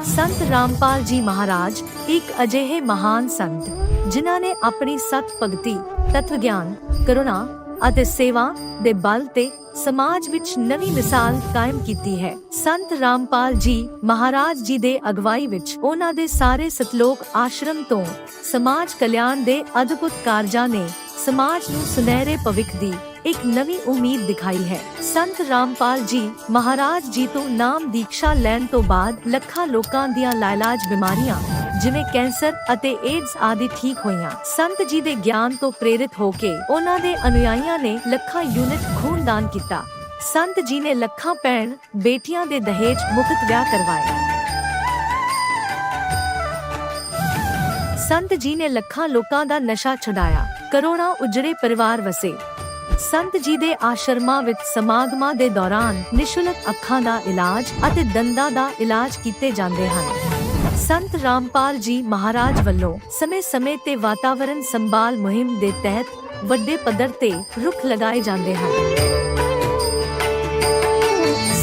संत रामपाल जी महाराज एक अजिहे महान संत जिन्हां ने अपनी सत भगती, तत्व ज्ञान, करुणा ਅਤੇ सेवा ਦੇ बल ਤੇ समाज ਵਿੱਚ ਨਵੀਂ ਮਿਸਾਲ ਕਾਇਮ ਕੀਤੀ ਹੈ। ਸੰਤ ਰਾਮਪਾਲ ਜੀ ਮਹਾਰਾਜ ਜੀ ਦੇ ਅਗਵਾਈ ਵਿੱਚ ਉਹਨਾਂ ਦੇ ਸਾਰੇ ਸਤਲੋਕ ਆਸ਼ਰਮ ਤੋਂ ਸਮਾਜ ਕਲਿਆਣ ਦੇ ਅਦਭੁਤ ਕਾਰਜਾਂ ਨੇ ਸਮਾਜ ਨੂੰ ਸੁਨਹਿਰੇ ਭਵਿੱਖ ਦੀ ਇੱਕ ਨਵੀਂ ਉਮੀਦ ਦਿਖਾਈ ਹੈ। ਸੰਤ ਰਾਮਪਾਲ ਜੀ ਮਹਾਰਾਜ ਜੀ ਤੋਂ ਨਾਮ ਦੀਕਸ਼ਾ ਲੈਣ ਤੋਂ ਬਾਅਦ ਲੱਖਾਂ ਲੋਕਾਂ ਦੀਆਂ ਲਾਇਲਾਜ ਬਿਮਾਰੀਆਂ ਜਿਵੇਂ ਕੈਂਸਰ ਅਤੇ ਏਡਜ਼ ਆਦਿ ਠੀਕ ਹੋਈਆਂ। ਸੰਤ ਜੀ ਦੇ ਗਿਆਨ ਤੋਂ ਪ੍ਰੇਰਿਤ ਹੋ ਕੇ ਉਹਨਾਂ ਦੇ ਅਨੁਯਾਈਆਂ ਨੇ ਲੱਖਾਂ ਯੂਨਿਟ ਖੂਨ ਦਾਨ ਕੀਤਾ। ਸੰਤ ਜੀ ਨੇ ਲੱਖਾਂ ਭੈਣ ਬੇਟੀਆਂ ਦੇ ਦਹੇਜ ਮੁਕਤ ਵਿਆਹ ਕਰਵਾਏ। ਸੰਤ ਜੀ ਨੇ ਲੱਖਾਂ ਲੋਕਾਂ ਦਾ ਨਸ਼ਾ ਛੁਡਾਇਆ, ਕਰੋੜਾਂ ਉਜੜੇ ਪਰਿਵਾਰ ਵਸੇ। ਸੰਤ ਜੀ ਦੇ ਆਸ਼ਰਮਾਂ ਵਿੱਚ ਸਮਾਗਮਾਂ ਦੇ ਦੌਰਾਨ ਨਿਸ਼ੁਲਕ ਅੱਖਾਂ ਦਾ ਇਲਾਜ ਅਤੇ ਦੰਦਾਂ ਦਾ ਇਲਾਜ ਕੀਤੇ ਜਾਂਦੇ ਹਨ। ਸੰਤ ਰਾਮਪਾਲ ਜੀ ਮਹਾਰਾਜ ਵੱਲੋਂ ਸਮੇਂ-ਸਮੇਂ ਤੇ ਵਾਤਾਵਰਣ ਸੰਭਾਲ ਮੁਹਿੰਮ ਦੇ ਤਹਿਤ ਵੱਡੇ ਪੱਧਰ ਤੇ ਰੁੱਖ ਲਗਾਏ ਜਾਂਦੇ ਹਨ।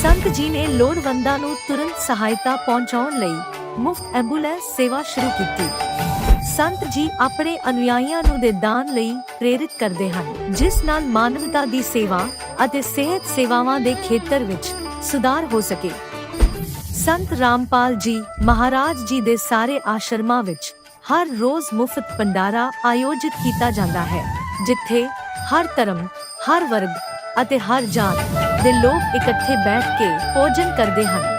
ਸੰਤ ਜੀ ਨੇ ਲੋੜਵੰਦਾਂ ਨੂੰ ਤੁਰੰਤ ਸਹਾਇਤਾ ਪਹੁੰਚਾਉਣ ਲਈ ਮੁਫਤ ਐਂਬੂਲੈਂਸ ਸੇਵਾ ਸ਼ੁਰੂ ਕੀਤੀ। ਸੰਤ ਜੀ ਆਪਣੇ ਅਨੁਯਾਈਆਂ ਨੂੰ ਦੇ ਦਾਨ ਲਈ ਪ੍ਰੇਰਿਤ ਕਰਦੇ ਹਨ, ਜਿਸ ਨਾਲ ਮਾਨਵਤਾ ਦੀ ਸੇਵਾ ਅਤੇ ਸਿਹਤ ਸੇਵਾਵਾਂ ਦੇ ਖੇਤਰ ਵਿੱਚ ਸੁਧਾਰ ਹੋ ਸਕੇ। ਸੰਤ ਰਾਮਪਾਲ ਜੀ ਮਹਾਰਾਜ ਜੀ ਦੇ ਸਾਰੇ ਆਸ਼ਰਮਾਂ ਵਿੱਚ ਹਰ ਰੋਜ਼ ਮੁਫਤ ਭੰਡਾਰਾ ਆਯੋਜਿਤ ਕੀਤਾ ਜਾਂਦਾ ਹੈ, ਜਿੱਥੇ ਹਰ ਧਰਮ, ਹਰ ਵਰਗ ਅਤੇ ਹਰ ਜਾਤ ਦੇ ਲੋਕ ਇਕੱਠੇ ਬੈਠ ਕੇ ਭੋਜਨ ਕਰਦੇ ਹਨ।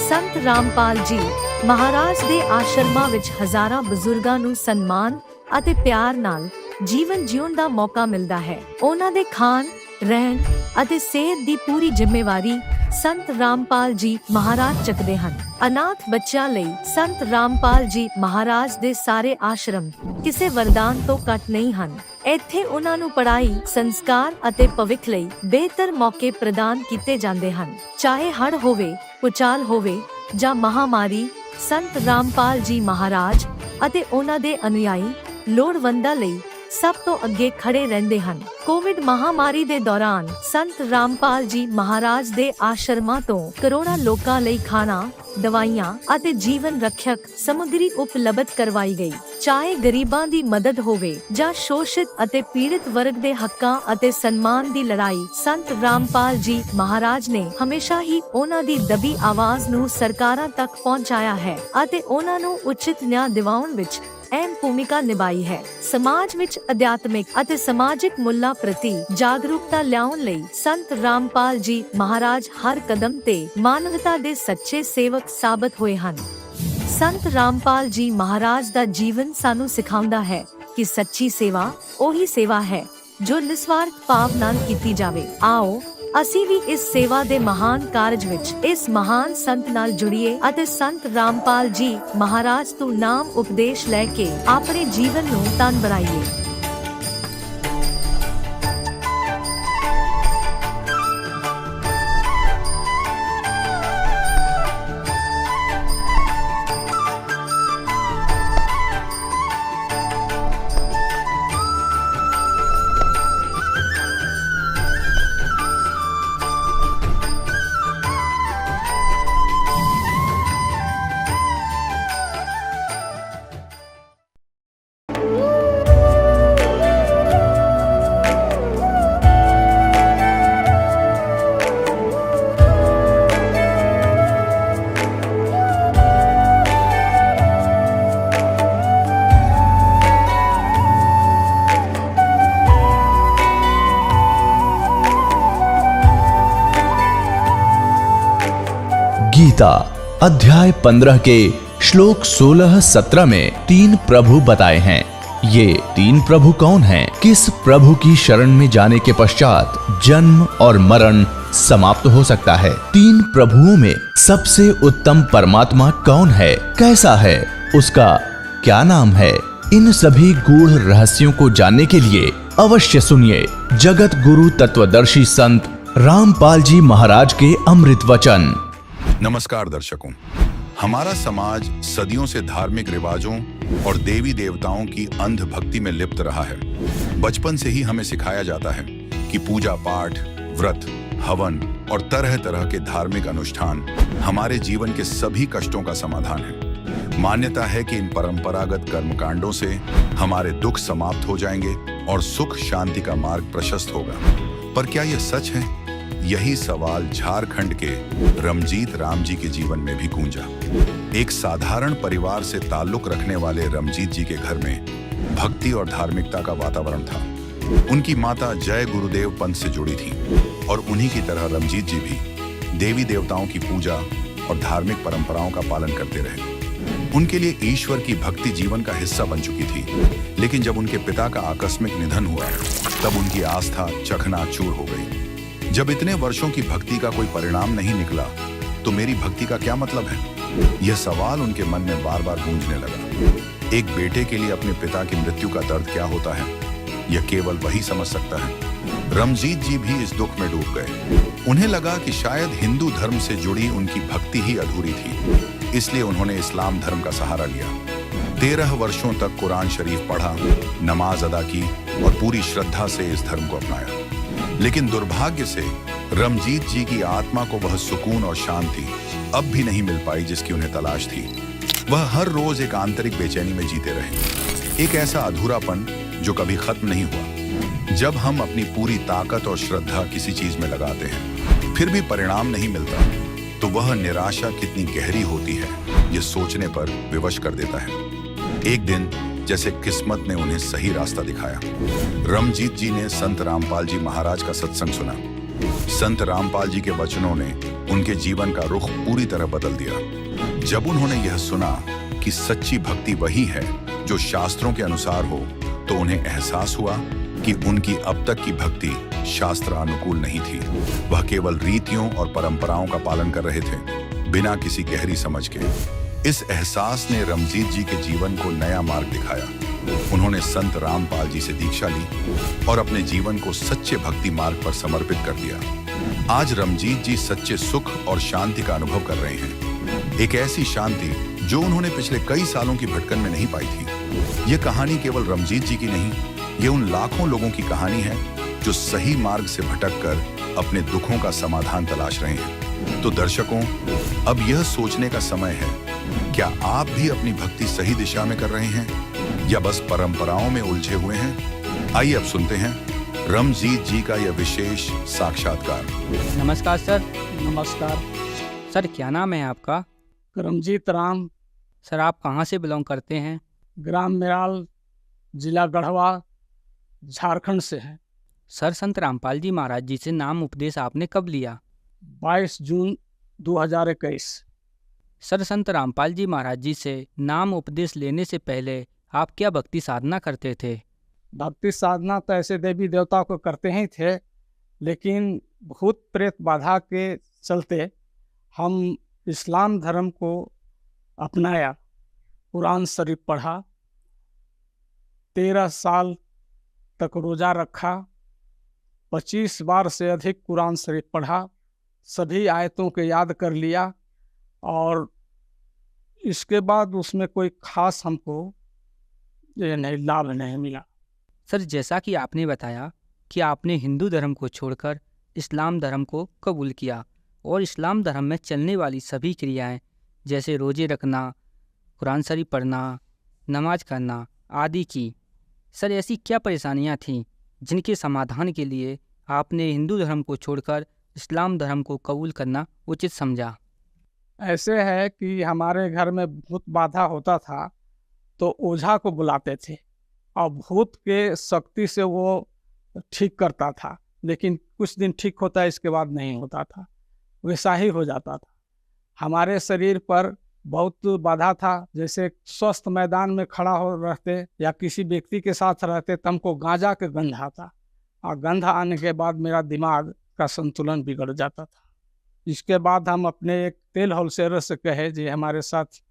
ਸੰਤ ਰਾਮਪਾਲ ਜੀ ਮਹਾਰਾਜ ਦੇ ਆਸ਼ਰਮਾਂ ਵਿੱਚ ਹਜ਼ਾਰਾਂ ਬਜ਼ੁਰਗਾਂ ਨੂੰ ਸਨਮਾਨ ਅਤੇ ਪਿਆਰ ਨਾਲ ਜੀਵਨ ਜਿਉਣ ਦਾ ਮੌਕਾ ਮਿਲਦਾ ਹੈ। ਉਹਨਾਂ ਦੇ ਖਾਣ, ਰਹਿਣ ਅਤੇ ਸਿਹਤ ਦੀ ਪੂਰੀ ਜ਼ਿੰਮੇਵਾਰੀ ਸੰਤ ਰਾਮਪਾਲ ਜੀ ਮਹਾਰਾਜ ਚੱਕਦੇ ਹਨ। ਅਨਾਥ ਬੱਚਿਆਂ ਲਈ ਸੰਤ ਰਾਮਪਾਲ ਜੀ ਮਹਾਰਾਜ ਦੇ ਸਾਰੇ ਆਸ਼ਰਮ ਕਿਸੇ ਵਰਦਾਨ ਤੋਂ ਘੱਟ ਨਹੀਂ ਹਨ। ਇੱਥੇ ਉਹਨਾਂ ਨੂੰ ਪੜ੍ਹਾਈ, ਸੰਸਕਾਰ ਅਤੇ ਭਵਿੱਖ ਲਈ ਬਿਹਤਰ ਮੌਕੇ ਪ੍ਰਦਾਨ ਕੀਤੇ ਜਾਂਦੇ ਹਨ। ਚਾਹੇ ਹੜ੍ਹ ਹੋਵੇ, ਭੂਚਾਲ ਹੋਵੇ ਜਾਂ ਮਹਾਮਾਰੀ, ਸੰਤ ਰਾਮਪਾਲ ਜੀ ਮਹਾਰਾਜ ਅਤੇ ਉਹਨਾਂ ਦੇ ਅਨੁਯਾਈ ਲੋੜਵੰਦਾਂ ਲਈ ਸਭ ਤੋਂ ਅੱਗੇ ਖੜੇ ਰਹਿੰਦੇ ਹਨ। ਕੋਵਿਡ ਮਹਾਮਾਰੀ ਦੇ ਦੌਰਾਨ ਸੰਤ ਰਾਮਪਾਲ ਜੀ ਮਹਾਰਾਜ ਦੇ ਆਸ਼ਰਮਾਂ ਤੋਂ ਕਰੋੜਾਂ ਲੋਕਾਂ ਲਈ ਖਾਣਾ, ਦਵਾਈਆਂ ਅਤੇ ਜੀਵਨ ਰੱਖਿਅਕ ਸਮੱਗਰੀ ਉਪਲਬਧ ਕਰਵਾਈ ਗਈ। ਚਾਹੇ ਗਰੀਬਾਂ ਦੀ ਮਦਦ ਹੋਵੇ ਜਾਂ ਸ਼ੋਸ਼ਿਤ ਅਤੇ ਪੀੜਿਤ ਵਰਗ ਦੇ ਹੱਕਾਂ ਅਤੇ ਸਨਮਾਨ ਦੀ ਲੜਾਈ, ਸੰਤ ਰਾਮਪਾਲ ਜੀ ਮਹਾਰਾਜ ਨੇ ਹਮੇਸ਼ਾ ਹੀ ਉਹਨਾਂ ਦੀ ਦਬੀ ਆਵਾਜ਼ ਨੂੰ ਸਰਕਾਰਾਂ ਤੱਕ ਪਹੁੰਚਾਇਆ ਹੈ ਅਤੇ ਉਹਨਾਂ ਨੂੰ ਉਚਿਤ ਨਿਆਂ ਦਿਵਾਉਣ ਵਿੱਚ ਅਹਿਮ ਭੂਮਿਕਾ ਨਿਭਾਈ ਹੈ। ਸਮਾਜ ਵਿੱਚ ਅਧਿਆਤਮਿਕ ਅਤੇ ਸਮਾਜਿਕ ਮੁੱਲਾਂ ਪ੍ਰਤੀ ਜਾਗਰੂਕਤਾ ਲਿਆਉਣ ਲਈ ਸੰਤ ਰਾਮਪਾਲ ਜੀ ਮਹਾਰਾਜ ਹਰ ਕਦਮ ਤੇ ਮਾਨਵਤਾ ਦੇ ਸੱਚੇ ਸੇਵਕ ਸਾਬਤ ਹੋਏ ਹਨ। ਸੰਤ ਰਾਮਪਾਲ ਜੀ ਮਹਾਰਾਜ ਦਾ ਜੀਵਨ ਸਾਨੂੰ ਸਿਖਾਉਂਦਾ ਹੈ ਕਿ ਸੱਚੀ ਸੇਵਾ ਉਹੀ ਸੇਵਾ ਹੈ ਜੋ ਨਿਸਵਾਰਥ ਭਾਵ ਨਾਲ ਕੀਤੀ ਜਾਵੇ। ਆਓ ਅਸੀਂ ਵੀ ਇਸ ਸੇਵਾ ਦੇ ਮਹਾਨ ਕਾਰਜ ਵਿੱਚ ਇਸ ਮਹਾਨ ਸੰਤ ਨਾਲ ਜੁੜੀਏ ਅਤੇ ਸੰਤ ਰਾਮਪਾਲ ਜੀ ਮਹਾਰਾਜ ਤੋਂ ਨਾਮ ਉਪਦੇਸ਼ ਲੈ ਕੇ ਆਪਣੇ ਜੀਵਨ ਨੂੰ ਧਨ ਬਣਾਈਏ। गीता अध्याय 15 के श्लोक 16-17 में 3 प्रभु बताए हैं। ये 3 प्रभु कौन हैं? किस प्रभु की शरण में जाने के पश्चात जन्म और मरण समाप्त हो सकता है? 3 प्रभुओं में सबसे उत्तम परमात्मा कौन है? कैसा है? उसका क्या नाम है? इन सभी गूढ़ रहस्यों को जानने के लिए अवश्य सुनिए जगत गुरु तत्वदर्शी संत रामपाल जी महाराज के अमृत वचन। नमस्कार दर्शकों, हमारा समाज सदियों से धार्मिक रिवाजों और देवी देवताओं की अंध भक्ति में लिप्त रहा है। बचपन से ही हमें सिखाया जाता है कि पूजा पाठ, व्रत, हवन और तरह तरह के धार्मिक अनुष्ठान हमारे जीवन के सभी कष्टों का समाधान है। मान्यता है कि इन परंपरागत कर्मकांडों से हमारे दुख समाप्त हो जाएंगे और सुख शांति का मार्ग प्रशस्त होगा। पर क्या यह सच है? यही सवाल झारखंड के रमजीत राम जी के जीवन में भी गूंजा। एक साधारण परिवार से ताल्लुक रखने वाले रमजीत जी के घर में भक्ति और धार्मिकता का वातावरण था। उनकी माता जय गुरुदेव पंथ से जुड़ी थी और उन्हीं की तरह रमजीत जी भी देवी देवताओं की पूजा और धार्मिक परंपराओं का पालन करते रहे। उनके लिए ईश्वर की भक्ति जीवन का हिस्सा बन चुकी थी। लेकिन जब उनके पिता का आकस्मिक निधन हुआ, तब उनकी आस्था चकनाचूर हो गई। जब इतने वर्षों की भक्ति का कोई परिणाम नहीं निकला, तो मेरी भक्ति का क्या मतलब है? यह सवाल उनके मन में बार बार गूंजने लगा। एक बेटे के लिए अपने पिता की मृत्यु का दर्द क्या होता है, यह केवल वही समझ सकता है। रमजीत जी भी इस दुख में डूब गए। उन्हें लगा कि शायद हिंदू धर्म से जुड़ी उनकी भक्ति ही अधूरी थी, इसलिए उन्होंने इस्लाम धर्म का सहारा लिया। 13 वर्षों तक कुरान शरीफ पढ़ा, नमाज अदा की और पूरी श्रद्धा से इस धर्म को अपनाया। लेकिन दुर्भाग्य से रमजीत जी की आत्मा को वह सुकून और शांति अब भी नहीं मिल पाई जिसकी उन्हें तलाश थी। वह हर रोज एक आंतरिक बेचैनी में जीते रहे, एक ऐसा अधूरापन जो कभी खत्म नहीं हुआ। जब हम अपनी पूरी ताकत और श्रद्धा किसी चीज में लगाते हैं, फिर भी परिणाम नहीं मिलता, तो वह निराशा कितनी गहरी होती है, यह सोचने पर विवश कर देता है। एक दिन जैसे किस्मत ने उन्हें सही रास्ता दिखाया। रमजीत जी ने संत रामपाल जी महाराज का सत्संग सुना। संत रामपाल जी के वचनों ने उनके जीवन का रुख पूरी तरह बदल दिया। जब उन्होंने यह सुना कि सच्ची भक्ति वही है जो शास्त्रों के अनुसार हो, तो उन्हें एहसास हुआ कि उनकी अब तक की भक्ति शास्त्र अनुकूल नहीं थी। वह केवल रीतियों और परंपराओं का पालन कर रहे थे, बिना किसी गहरी समझ के। इस एहसास ने रमजीत जी के जीवन को नया मार्ग दिखाया। उन्होंने संत रामपाल जी से दीक्षा ली और अपने जीवन को सच्चे भक्ति मार्ग पर समर्पित कर दिया। आज रमजीत जी सच्चे सुख और शांति का अनुभव कर रहे हैं, एक ऐसी शांति जो उन्होंने पिछले कई सालों की भटकन में नहीं पाई थी। यह कहानी केवल रमजीत जी की नहीं, ये उन लाखों लोगों की कहानी है जो सही मार्ग से भटककर अपने दुखों का समाधान तलाश रहे हैं। तो दर्शकों, अब यह सोचने का समय है, क्या आप भी अपनी भक्ति सही दिशा में कर रहे हैं या बस परंपराओं में उलझे हुए हैं? आइए अब सुनते हैं रमजीत जी का यह विशेष साक्षात्कार। नमस्कार सर। नमस्कार। सर क्या नाम है आपका? रमजीत राम। सर आप कहाँ से बिलोंग करते हैं? ग्राम मेराल, जिला गढ़वा, झारखंड से है। सर संत रामपाल जी महाराज जी से नाम उपदेश आपने कब लिया? 22 जून 2021। सर संत रामपाल जी महाराज जी से नाम उपदेश लेने से पहले आप क्या भक्ति साधना करते थे? भक्ति साधना तो ऐसे देवी देवता को करते ही थे, लेकिन भूत प्रेत बाधा के चलते हम इस्लाम धर्म को अपनाया। कुरान शरीफ पढ़ा, 13 साल तक रोज़ा रखा, 25 बार से अधिक कुरान शरीफ पढ़ा, सभी आयतों के याद कर लिया और इसके बाद उसमें कोई खास हमको ये नहीं लाभ नहीं मिला। सर जैसा कि आपने बताया कि आपने हिंदू धर्म को छोड़कर इस्लाम धर्म को कबूल किया और इस्लाम धर्म में चलने वाली सभी क्रियाएं जैसे रोजे रखना, कुरान शरीफ पढ़ना, नमाज करना आदि की। सर ऐसी क्या परेशानियां थीं जिनके समाधान के लिए आपने हिंदू धर्म को छोड़कर इस्लाम धर्म को कबूल करना उचित समझा? ऐसे है कि हमारे घर में भूत बाधा होता था तो ओझा को बुलाते थे और भूत के शक्ति से वो ठीक करता था, लेकिन कुछ दिन ठीक होता है, इसके बाद नहीं होता था, वैसा ही हो जाता था। हमारे शरीर पर बहुत बाधा था, जैसे स्वस्थ मैदान में खड़ा हो रहते या किसी व्यक्ति के साथ रहते तो हमको गांजा के गंध आता और गंध आने के बाद मेरा दिमाग का संतुलन बिगड़ जाता था। इसके बाद हम अपने एक तेल होलसेलर से कहे जी हमारे साथ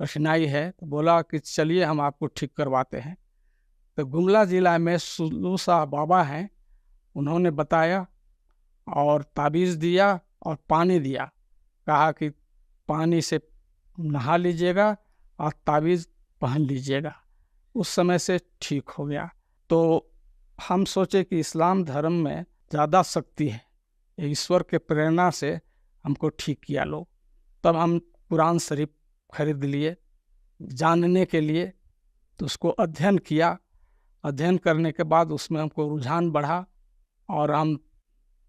कठिनाई है, तो बोला कि चलिए हम आपको ठीक करवाते हैं। तो गुमला जिला में सुल्लू शाह बाबा हैं, उन्होंने बताया और ताबीज़ दिया और पानी दिया, कहा कि पानी से नहा लीजिएगा और ताबीज़ पहन लीजिएगा। उस समय से ठीक हो गया। तो हम सोचे कि इस्लाम धर्म में ज़्यादा शक्ति है, ईश्वर के प्रेरणा से हमको ठीक किया लोग। तब हम कुरान शरीफ खरीद लिए जानने के लिए, तो उसको अध्ययन किया। अध्ययन करने के बाद उसमें हमको रुझान बढ़ा और हम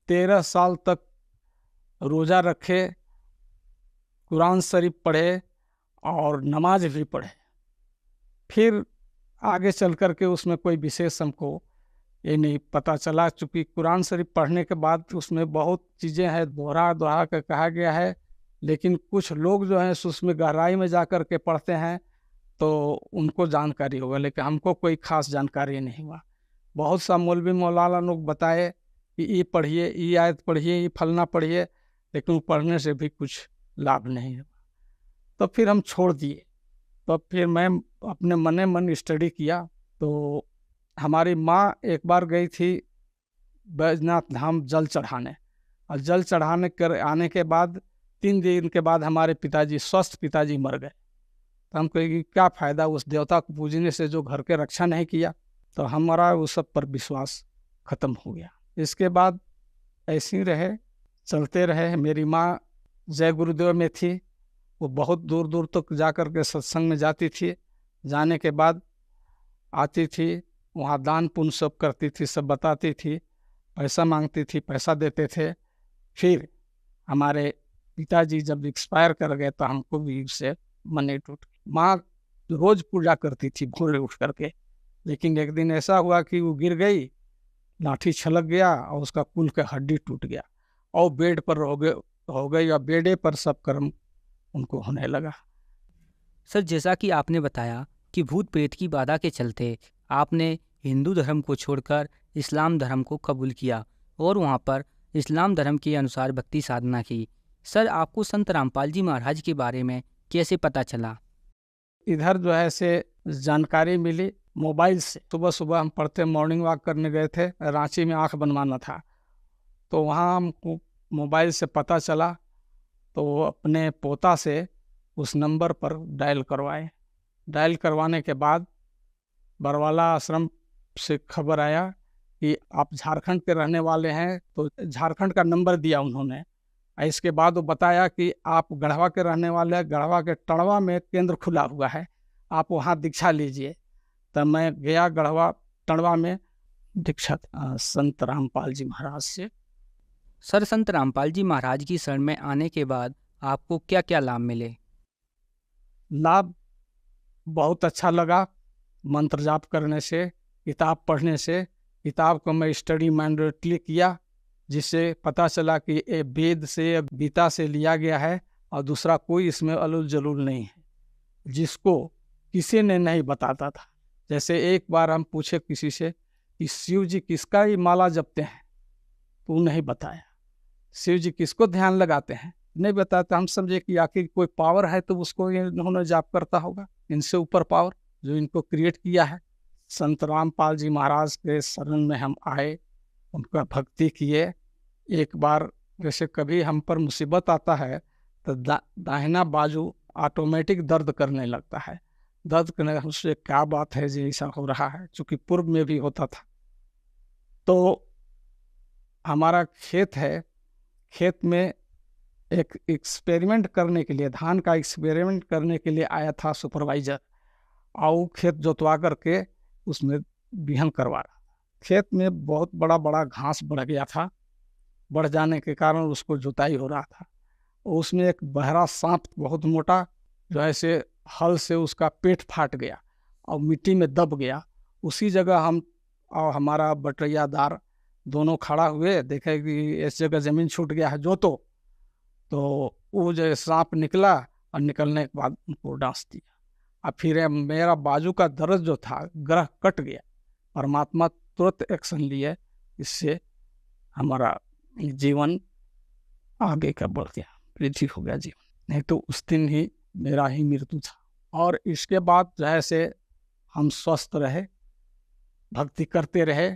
13 साल तक रोज़ा रखे, कुरान शरीफ पढ़े और नमाज भी पढ़े। फिर आगे चल कर के उसमें कोई विशेष हमको ये नहीं पता चला, चूँकि कुरान शरीफ पढ़ने के बाद उसमें बहुत चीज़ें हैं, दोहरा दोहरा कर कहा गया है, लेकिन कुछ लोग जो हैं उसमें गहराई में जा कर के पढ़ते हैं तो उनको जानकारी होगा, लेकिन हमको कोई ख़ास जानकारी नहीं हुआ। बहुत सा मौलवी मौलाना लोग बताए कि ये पढ़िए, ये आयत पढ़िए, ये फलना पढ़िए, लेकिन वो पढ़ने से भी कुछ लाभ नहीं हुआ। तो फिर हम छोड़ दिए। तो फिर मैं अपने मने मन स्टडी किया। तो हमारी माँ एक बार गई थी बैजनाथ धाम जल चढ़ाने, और जल चढ़ाने कर आने के बाद 3 दिन के बाद हमारे पिताजी, स्वस्थ पिताजी, मर गए। तो हम कहे कि क्या फ़ायदा उस देवता को पूजने से जो घर के रक्षा नहीं किया। तो हमारा उस सब पर विश्वास ख़त्म हो गया। इसके बाद ऐसे ही रहे, चलते रहे। मेरी माँ जय गुरुदेव में थी, वो बहुत दूर दूर तक जा कर के सत्संग में जाती थी। जाने के बाद आती थी, वहाँ दान पुण्य सब करती थी, सब बताती थी, पैसा मांगती थी, पैसा देते थे। फिर हमारे पिताजी जब एक्सपायर कर गए तो हमको भी उससे मन टूट। माँ रोज़ पूजा करती थी भोरे उठ करके, लेकिन एक दिन ऐसा हुआ कि वो गिर गई, लाठी छलक गया और उसका कुल का हड्डी टूट गया और बेड पर हो गई और बेडे पर सब कर्म उनको होने लगा। सर, जैसा कि आपने बताया कि भूत प्रेत की बाधा के चलते आपने हिंदू धर्म को छोड़कर इस्लाम धर्म को कबूल किया और वहाँ पर इस्लाम धर्म के अनुसार भक्ति साधना की। सर, आपको संत रामपाल जी महाराज के बारे में कैसे पता चला? इधर जो है से जानकारी मिली मोबाइल से। सुबह सुबह हम पढ़ते मॉर्निंग वॉक करने गए थे, रांची में आँख बनवाना था, तो वहाँ हमको मोबाइल से पता चला। तो अपने पोता से उस नंबर पर डायल करवाए। डायल करवाने के बाद बरवाला आश्रम से खबर आया कि आप झारखंड के रहने वाले हैं, तो झारखंड का नंबर दिया उन्होंने। इसके बाद वो बताया कि आप गढ़वा के रहने वाले हैं, गढ़वा के टड़वा में केंद्र खुला हुआ है, आप वहाँ दीक्षा लीजिए। तब मैं गया गढ़वा टड़वा में दीक्षा संत रामपाल जी महाराज से। सर, संत रामपाल जी महाराज की शरण में आने के बाद आपको क्या क्या लाभ मिले? लाभ बहुत अच्छा लगा। मंत्र जाप करने से, किताब पढ़ने से, किताब को मैं स्टडी मैंडेटली किया, जिससे पता चला कि ये वेद से, गीता से लिया गया है और दूसरा कोई इसमें अलूल जलूल नहीं है, जिसको किसी ने नहीं बताता था। जैसे एक बार हम पूछे किसी से कि शिव जी किसका ही माला जपते हैं, तो वो नहीं बताया। शिव जी किसको ध्यान लगाते हैं, नहीं बताते। हम समझे कि आखिर कोई पावर है तो उसको इन्होंने जाप करता होगा, इनसे ऊपर पावर जो इनको क्रिएट किया है। संत रामपाल जी महाराज के शरण में हम आए, उनका भक्ति किए। एक बार जैसे कभी हम पर मुसीबत आता है तो दाहिना बाजू ऑटोमेटिक दर्द करने लगता है। दर्द करने उससे क्या बात है जी ऐसा हो रहा है, चूँकि पूर्व में भी होता था। तो हमारा खेत है, खेत में एक एक्सपेरिमेंट करने के लिए, धान का एक्सपेरिमेंट करने के लिए आया था सुपरवाइजर, और वो खेत जोतवा करके उसमें बिहन करवा रहा। खेत में बहुत बड़ा बड़ा घास बढ़ गया था, बढ़ जाने के कारण उसको जुताई हो रहा था। उसमें एक बहरा सांप बहुत मोटा जो है से हल से उसका पेट फाट गया और मिट्टी में दब गया। उसी जगह हम और हमारा बटैयादार दोनों खड़ा हुए, देखे कि इस जगह ज़मीन छूट गया है जोतो। तो वो जो सांप निकला और निकलने के बाद उनको डांस दिया, और फिर मेरा बाजू का दर्द जो था ग्रह कट गया। परमात्मा तुरंत एक्शन लिए, इससे हमारा जीवन आगे का बढ़ गया, वृद्धि हो गया जीवन। नहीं तो उस दिन ही मेरा ही मृत्यु था। और इसके बाद जो है से हम स्वस्थ रहे, भक्ति करते रहे,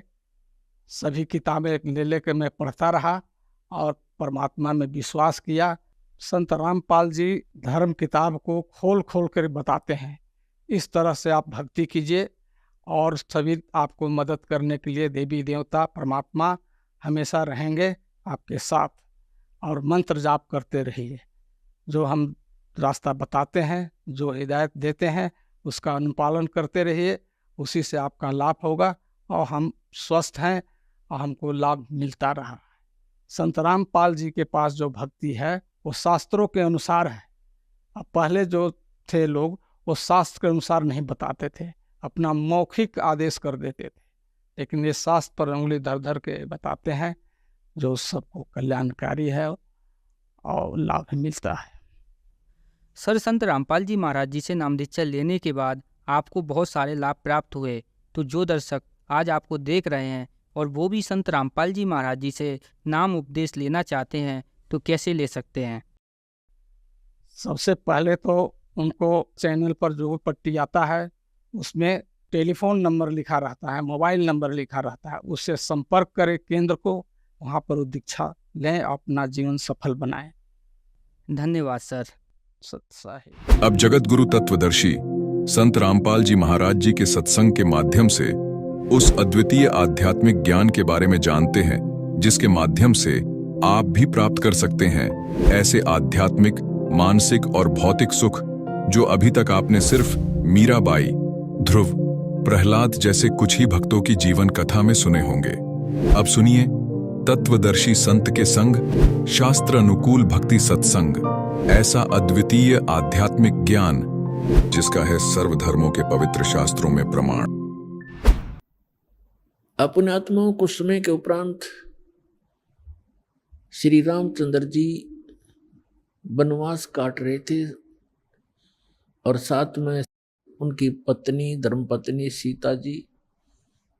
सभी किताबें ले लेकर मैं पढ़ता रहा और परमात्मा में विश्वास किया संत रामपाल जी धर्म किताब को खोल खोल कर बताते हैं। इस तरह से आप भक्ति कीजिए और सभी आपको मदद करने के लिए देवी देवता परमात्मा हमेशा रहेंगे आपके साथ। और मंत्र जाप करते रहिए, जो हम रास्ता बताते हैं, जो हिदायत देते हैं उसका अनुपालन करते रहिए, उसी से आपका लाभ होगा और हम स्वस्थ हैं और हमको लाभ मिलता रहा। संत रामपाल जी के पास जो भक्ति है वो शास्त्रों के अनुसार है। अब पहले जो थे लोग वो शास्त्र के अनुसार नहीं बताते थे, अपना मौखिक आदेश कर देते थे, लेकिन ये शास्त्र पर उंगली धर धर के बताते हैं, जो सबको कल्याणकारी है और लाभ मिलता है। सर, संत रामपाल जी महाराज जी से नाम दीक्षा लेने के बाद आपको बहुत सारे लाभ प्राप्त हुए, तो जो दर्शक आज आपको देख रहे हैं और वो भी संत रामपाल जी महाराज जी से नाम उपदेश लेना चाहते हैं तो कैसे ले सकते हैं? सबसे पहले तो उनको चैनल पर जो पट्टी आता है उसमें टेलीफोन नंबर लिखा रहता है, मोबाइल नंबर लिखा रहता है, उससे संपर्क करें केंद्र को, वहाँ पर वो दीक्षा लें, अपना जीवन सफल बनाएं। धन्यवाद सर। सत्साही। अब जगत गुरु तत्वदर्शी संत रामपाल जी महाराज जी के सत्संग के माध्यम से उस अद्वितीय आध्यात्मिक ज्ञान के बारे में जानते हैं, जिसके माध्यम से आप भी प्राप्त कर सकते हैं ऐसे आध्यात्मिक, मानसिक और भौतिक सुख जो अभी तक आपने सिर्फ मीराबाई, ध्रुव, प्रहलाद जैसे कुछ ही भक्तों की जीवन कथा में सुने होंगे। अब सुनिए तत्वदर्शी संत के संग शास्त्र अनुकूल भक्ति सत्संग, ऐसा अद्वितीय आध्यात्मिक ज्ञान जिसका है सर्वधर्मों के पवित्र शास्त्रों में प्रमाण। अपने आत्माओं को समय के उपरांत श्री रामचंद्र जी वनवास काट रहे थे और साथ में उनकी पत्नी, धर्मपत्नी सीता जी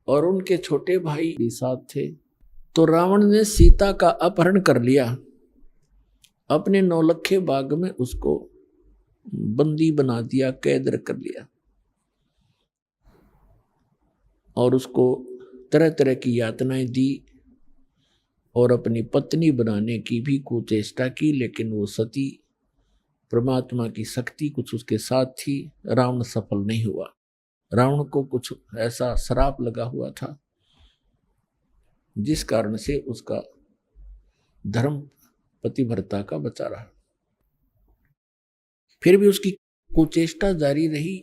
और उनके छोटे भाई भी साथ थे। तो रावण ने सीता का अपहरण कर लिया, अपने नौलखे बाग में उसको बंदी बना दिया, कैद कर लिया और उसको तरह तरह की यातनाएं दी और अपनी पत्नी बनाने की भी कुचेष्टा की, लेकिन वो सती परमात्मा की शक्ति कुछ उसके साथ थी। रावण सफल नहीं हुआ। रावण को कुछ ऐसा श्राप लगा हुआ था जिस कारण से उसका धर्म पतिव्रता का बचा रहा। फिर भी उसकी कुचेष्टा जारी रही।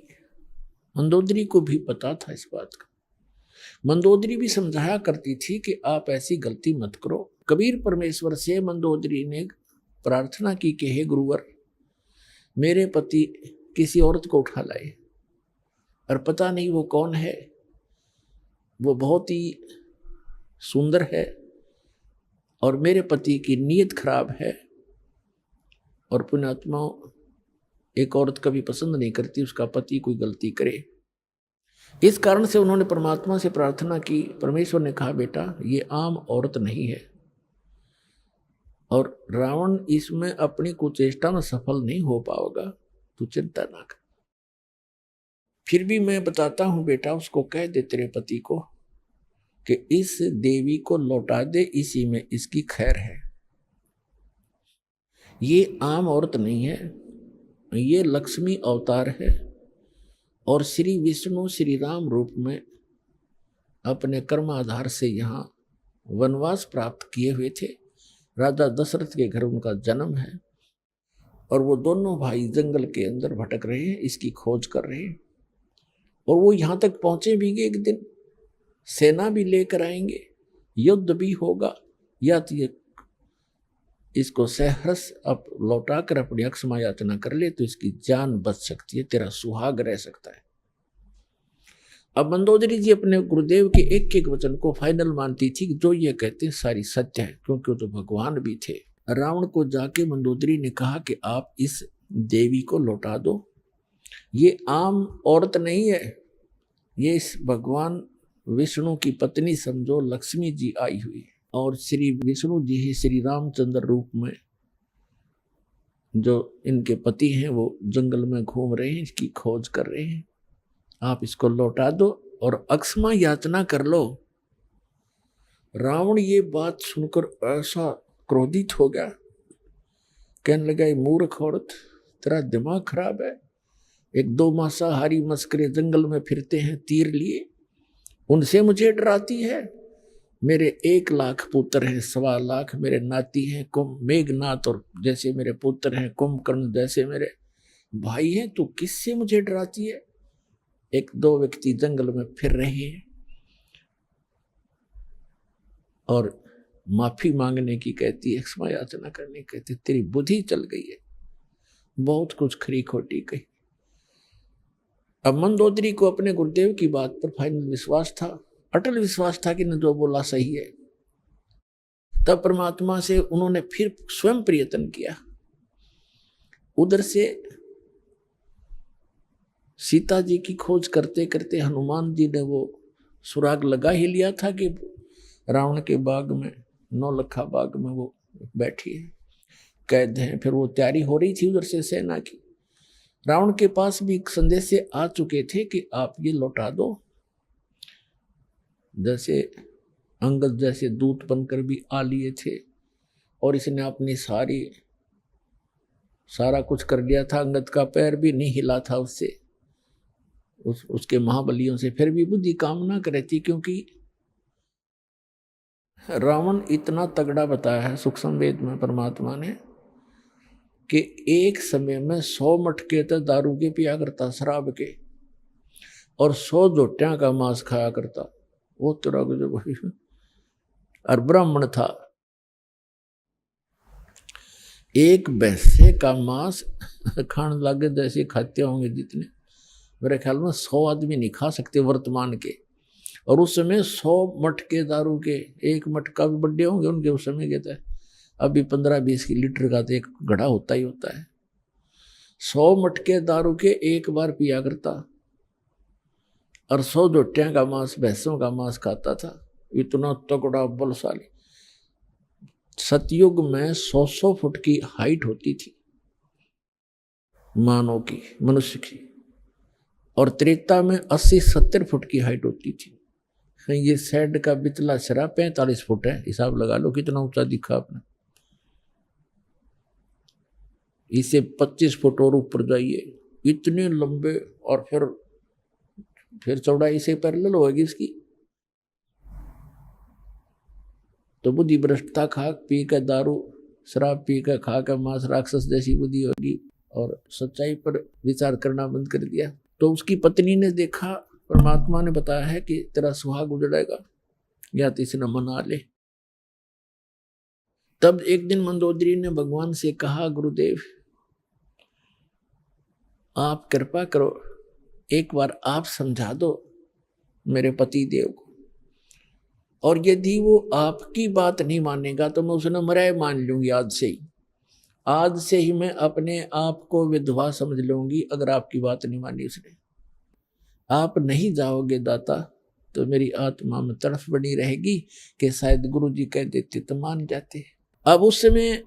मंदोदरी को भी पता था इस बात का। मंदोदरी भी समझाया करती थी कि आप ऐसी गलती मत करो। कबीर परमेश्वर से मंदोदरी ने प्रार्थना की कि हे गुरुवर, मेरे पति किसी औरत को उठा लाए और पता नहीं वो कौन है, वो बहुत ही सुंदर है और मेरे पति की नीयत खराब है और पुण्यात्मा एक औरत कभी पसंद नहीं करती उसका पति कोई गलती करे। इस कारण से उन्होंने परमात्मा से प्रार्थना की। परमेश्वर ने कहा, बेटा ये आम औरत नहीं है और रावण इसमें अपनी कुचेष्टा में सफल नहीं हो पाएगा, तू चिंता ना कर। फिर भी मैं बताता हूं बेटा, उसको कह दे तेरे पति को कि इस देवी को लौटा दे, इसी में इसकी खैर है। ये आम औरत नहीं है, ये लक्ष्मी अवतार है और श्री विष्णु श्री राम रूप में अपने कर्माधार से यहाँ वनवास प्राप्त किए हुए थे। राजा दशरथ के घर उनका जन्म है और वो दोनों भाई जंगल के अंदर भटक रहे हैं, इसकी खोज कर रहे हैं और वो यहाँ तक पहुंचे भी कि एक दिन सेना भी लेकर आएंगे, युद्ध भी होगा, या तो ये इसको सहर्ष अब लौटा कर अपनी अक्षमा याचना कर ले तो इसकी जान बच सकती है, तेरा सुहाग रह सकता है। अब मंदोदरी जी अपने गुरुदेव के एक एक वचन को फाइनल मानती थी कि जो ये कहते हैं सारी सत्य है, क्योंकि वो तो भगवान भी थे। रावण को जाके मंदोदरी ने कहा कि आप इस देवी को लौटा दो, ये आम औरत नहीं है, ये इस भगवान विष्णु की पत्नी समझो, लक्ष्मी जी आई हुई है और श्री विष्णु जी ही श्री रामचंद्र रूप में जो इनके पति हैं वो जंगल में घूम रहे हैं, इसकी खोज कर रहे हैं। आप इसको लौटा दो और अक्षमा याचना कर लो। रावण ये बात सुनकर ऐसा क्रोधित हो गया कहने लगा, ये मूर्ख औरत, तेरा दिमाग खराब है। एक दो मांसाहारी मस्करे जंगल में फिरते हैं तीर लिए, उनसे मुझे डराती है। मेरे 1 लाख पुत्र हैं, 1.25 लाख मेरे नाती हैं, मेघनाथ और जैसे मेरे पुत्र हैं, कुंभकर्ण जैसे मेरे भाई हैं, तू किससे मुझे डराती है? 1-2 व्यक्ति जंगल में फिर रहे हैं और माफी मांगने की कहती है, क्षमा याचना करने कहती, तेरी बुद्धि चल गई है, बहुत कुछ खरी खोटी कही। अब मंदोदरी को अपने गुरुदेव की बात पर फाइनल विश्वास था, अटल विश्वास था कि न जो बोला सही है। तब परमात्मा से उन्होंने फिर स्वयं प्रयत्न किया। उधर से सीता जी की खोज करते करते हनुमान जी ने वो सुराग लगा ही लिया था कि रावण के बाग में, 9 बाग में वो बैठी है, कैद है। फिर वो तैयारी हो रही थी उधर से सेना की। रावण के पास भी संदेश से आ चुके थे कि आप ये लौटा दो। जैसे अंगद जैसे दूत बनकर भी आ लिए थे और इसने अपनी सारा कुछ कर लिया था। अंगद का पैर भी नहीं हिला था उससे, उसके महाबलियों से। फिर भी बुद्धि काम ना करे थी, क्योंकि रावण इतना तगड़ा बताया है सूक्ष्म वेद में परमात्मा ने कि एक समय में 100 मटके तो दारू के पिया करता, शराब के, और 100 जोटियां का मांस खाया करता। वो तरह का जो और ब्राह्मण था। एक भैंसे का मांस खाने लगे जैसे खाते होंगे जितने, मेरे ख्याल में 100 आदमी नहीं खा सकते वर्तमान के। और उस समय 100 मटके दारू के, एक मटका भी बड़े होंगे उनके उस समय के थे। अभी 15-20 लीटर का तो एक घड़ा होता ही होता है। 100 मटके दारू के एक बार पिया करता और 100 जोटियां का मांस, भैंसों का मांस खाता था। इतना तगड़ा बलशाली। सतयुग में 100 फुट की हाइट होती थी मानव की, मनुष्य की, और त्रेता में 80-70 फुट की हाइट होती थी। ये सैड का बिचला सिरा 45 फुट है, हिसाब लगा लो कितना ऊंचा दिखा आपने। इसे 25 फुट और ऊपर जाइए, इतने लंबे, और फिर चौड़ाई से पैरेलल होगी इसकी। तो बुद्धि भ्रष्टता खा पी कर, दारू शराब पी कर, खा कर मांस, राक्षस जैसी बुद्धि होगी, और सच्चाई पर विचार करना बंद कर दिया। तो उसकी पत्नी ने देखा, परमात्मा ने बताया है कि तेरा सुहाग उजड़ेगा या तो इसे न मना ले। तब एक दिन मंदोदरी ने भगवान से कहा, गुरुदेव आप कृपा करो, एक बार आप समझा दो मेरे पति देव को, और यदि वो आपकी बात नहीं मानेगा तो मैं उसने मराए मान लूंगी। आज से ही मैं अपने आप को विधवा समझ लूंगी अगर आपकी बात नहीं मानी उसने। आप नहीं जाओगे दाता तो मेरी आत्मा में तड़फ बनी रहेगी कि शायद गुरु जी कह देते तो मान जाते। अब उस समय,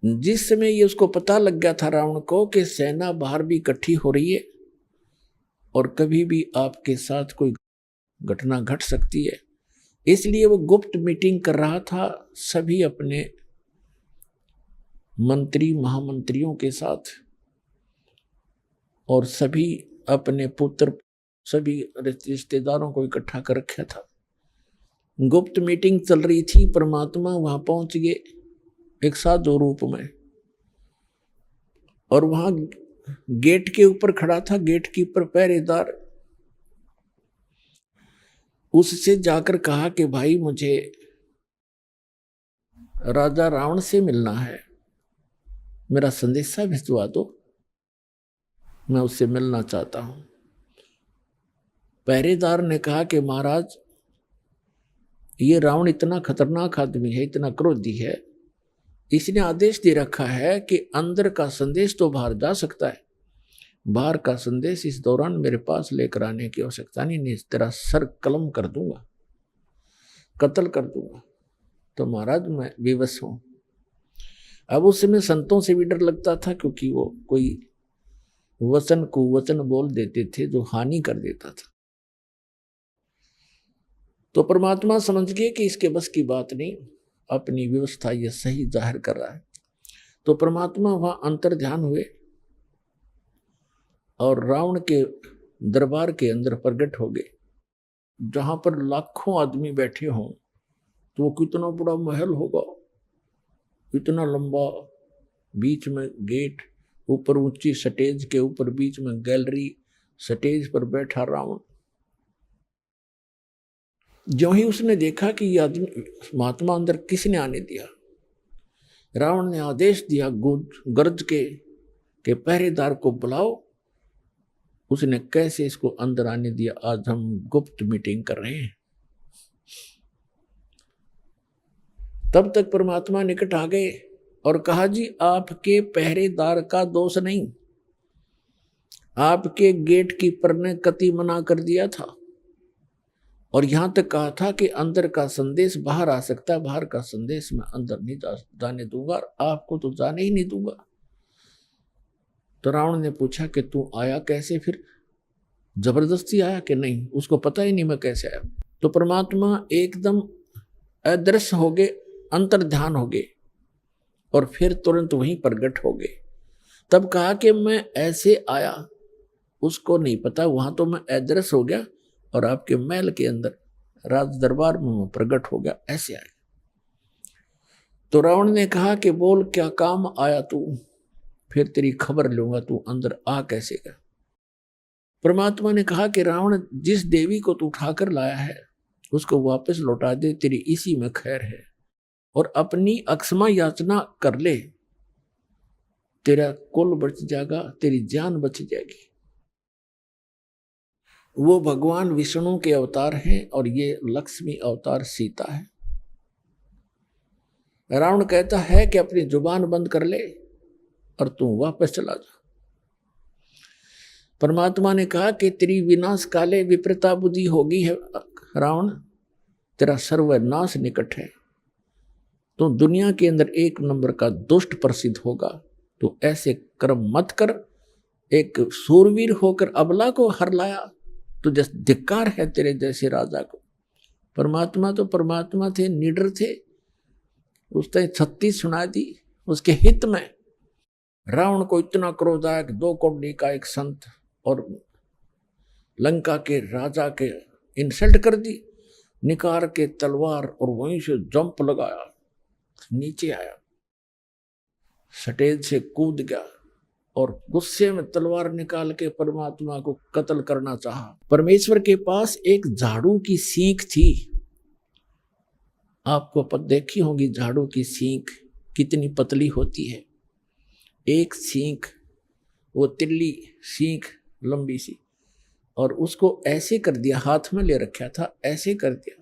जिस समय ये उसको पता लग गया था रावण को कि सेना बाहर भी इकट्ठी हो रही है और कभी भी आपके साथ कोई घटना घट सकती है, इसलिए वो गुप्त मीटिंग कर रहा था सभी अपने मंत्री महामंत्रियों के साथ, और सभी अपने पुत्र, सभी रिश्तेदारों को इकट्ठा कर रखा था। गुप्त मीटिंग चल रही थी। परमात्मा वहां पहुंच गए एक साधु रूप में, और वहां गेट के ऊपर खड़ा था गेट कीपर, पहरेदार। उससे जाकर कहा कि भाई मुझे राजा रावण से मिलना है, मेरा संदेशा भिजवा दो, मैं उससे मिलना चाहता हूं। पहरेदार ने कहा कि महाराज ये रावण इतना खतरनाक आदमी है, इतना क्रोधी है, इसने आदेश दे रखा है कि अंदर का संदेश तो बाहर जा सकता है, बाहर का संदेश इस दौरान मेरे पास लेकर आने की आवश्यकता नहीं, तेरा सर कलम कर दूंगा, कत्ल कर दूंगा। तो महाराज मैं विवश हूं। अब उस समय संतों से भी डर लगता था, क्योंकि वो कोई वचन कुवचन बोल देते थे जो हानि कर देता था। तो परमात्मा समझ गए कि इसके बस की बात नहीं, अपनी व्यवस्था ये सही जाहिर कर रहा है। तो परमात्मा वहां अंतर ध्यान हुए और रावण के दरबार के अंदर प्रकट हो गए। जहां पर लाखों आदमी बैठे हों तो वो कितना बड़ा महल होगा, इतना लंबा, बीच में गेट, ऊपर ऊंची स्टेज के ऊपर बीच में गैलरी, स्टेज पर बैठा रावण। जो ही उसने देखा कि ये आदमी महात्मा अंदर किसने आने दिया, रावण ने आदेश दिया गर्ज के पहरेदार को बुलाओ। उसने कैसे इसको अंदर आने दिया, आज हम गुप्त मीटिंग कर रहे हैं। तब तक परमात्मा निकट आ गए और कहा, जी आपके पहरेदार का दोष नहीं, आपके गेट कीपर ने कति मना कर दिया था और यहां तक कहा था कि अंदर का संदेश बाहर आ सकता है, बाहर का संदेश मैं अंदर नहीं जाने दूंगा, आपको तो जाने ही नहीं दूंगा। तो रावण ने पूछा कि तू आया कैसे, फिर जबरदस्ती आया कि नहीं? उसको पता ही नहीं मैं कैसे आया। तो परमात्मा एकदम अदृश्य हो गए, अंतर ध्यान हो गए और फिर तुरंत वहीं प्रकट हो गए। तब कहा कि मैं ऐसे आया, उसको नहीं पता, वहां तो मैं अदृश्य हो गया और आपके महल के अंदर राज दरबार में प्रकट हो गया, ऐसे आया। तो रावण ने कहा कि बोल क्या काम आया तू, फिर तेरी खबर लूंगा, तू अंदर आ कैसे गया। परमात्मा ने कहा कि रावण, जिस देवी को तू उठाकर लाया है उसको वापस लौटा दे, तेरी इसी में खैर है, और अपनी अक्षमा याचना कर ले, तेरा कुल बच जाएगा, तेरी जान बच जाएगी। वो भगवान विष्णु के अवतार हैं और ये लक्ष्मी अवतार सीता है। रावण कहता है कि अपनी जुबान बंद कर ले और तू वापस चला जा। परमात्मा ने कहा कि तेरी विनाश काले विपरीता बुद्धि होगी है रावण, तेरा सर्वनाश निकट है, तो दुनिया के अंदर एक नंबर का दुष्ट प्रसिद्ध होगा। तो ऐसे कर्म मत कर, एक सूरवीर होकर अबला को हर लाया, तो जैसे धिक्कार है तेरे जैसे राजा को। परमात्मा तो परमात्मा थे, निडर थे, उसने 36 सुना दी उसके हित में। रावण को इतना क्रोध आया कि 2 कौड़ी का एक संत और लंका के राजा के इंसल्ट कर दी, निकाल के तलवार और वहीं से जंप लगाया, नीचे आया, स्टेज से कूद गया और गुस्से में तलवार निकाल के परमात्मा को कत्ल करना चाहा। परमेश्वर के पास एक झाड़ू की सींग थी, आपको देखी होगी झाड़ू की सींग कितनी पतली होती है। एक सींग, वो तिल्ली सींग लंबी सी, और उसको ऐसे कर दिया, हाथ में ले रखा था, ऐसे कर दिया।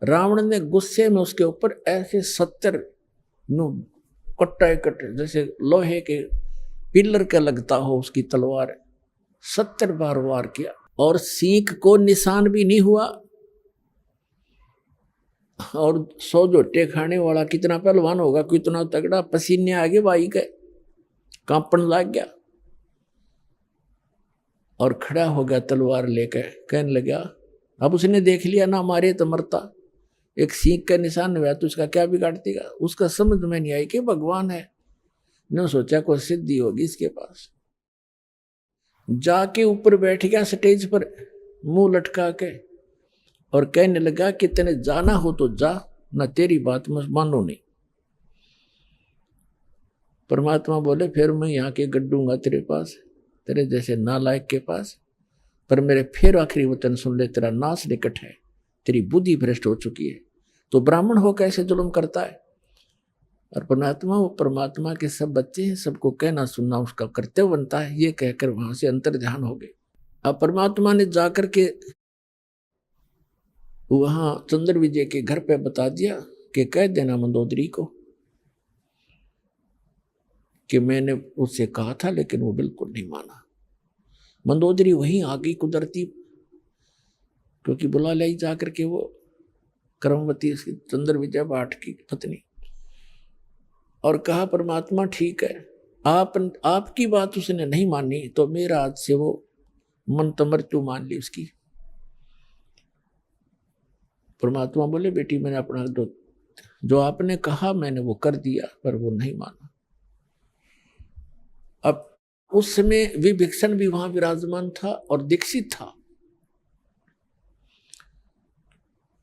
रावण ने गुस्से में उसके ऊपर ऐसे 70 कट्टे जैसे लोहे के पिलर के लगता हो उसकी तलवार 70 बार वार किया और सींग को निशान भी नहीं हुआ। और 100 जोटे खाने वाला कितना पहलवान होगा, कितना तगड़ा, पसीने आगे भाई गए, कांपन लग गया और खड़ा हो गया तलवार लेकर। कहने लगा, अब उसने देख लिया ना मारे तो मरता, एक सींग का निशान हुआ तो उसका क्या बिगाड़ देगा। उसका समझ में नहीं आई कि भगवान है, न सोचा कोई सिद्धि होगी इसके पास। जाके ऊपर बैठ गया स्टेज पर मुंह लटका के और कहने लगा कि तेने जाना हो तो जा, ना तेरी बात मैं मानो नहीं। परमात्मा बोले, फिर मैं यहाँ के गड्ढूंगा तेरे पास, तेरे जैसे नालायक के पास, पर मेरे फिर आखिरी वचन सुन ले, तेरा नाश निकट है, तेरी बुद्धि भ्रष्ट हो चुकी है। तो ब्राह्मण हो कैसे जुल्म करता है। और परमात्मा, वो परमात्मा के सब बच्चे हैं, सबको कहना सुनना उसका कर्तव्य बनता है। ये कहकर वहां से अंतर ध्यान हो गए। अब परमात्मा ने जाकर के वहां चंद्र विजय के घर पे बता दिया कि कह देना मंदोदरी को कि मैंने उससे कहा था, लेकिन वो बिल्कुल नहीं माना। मंदोदरी वहीं आ गई कुदरती, क्योंकि बुला लाई जाकर के वो कर्मवती चंद्र विजय भाट की पत्नी, और कहा परमात्मा ठीक है, आपकी बात उसने नहीं मानी तो मेरा आज से वो मन तो मृत्यु मान ली उसकी। परमात्मा बोले, बेटी मैंने अपना जो जो आपने कहा मैंने वो कर दिया, पर वो नहीं माना। अब उस समय विभीषण भी वहां विराजमान था और दीक्षित था।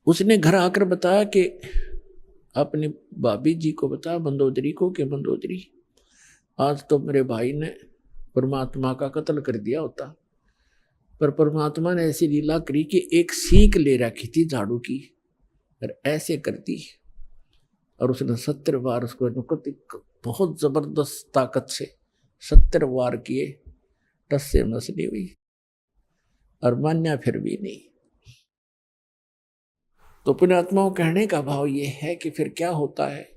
उसने घर आकर बताया कि अपनी भाभी जी को बताया, मंदोदरी को, कि मंदोदरी आज तो मेरे भाई ने परमात्मा का कत्ल कर दिया होता, पर परमात्मा ने ऐसी लीला करी कि एक सीख ले रखी थी झाड़ू की और ऐसे कर दी, और उसने 70 वार उसको बहुत जबरदस्त ताकत से 70 वार किए, टस से मस नहीं हुई और मान्या फिर भी नहीं। तो पुण्यात्माओं कहने का भाव ये है कि फिर क्या होता है,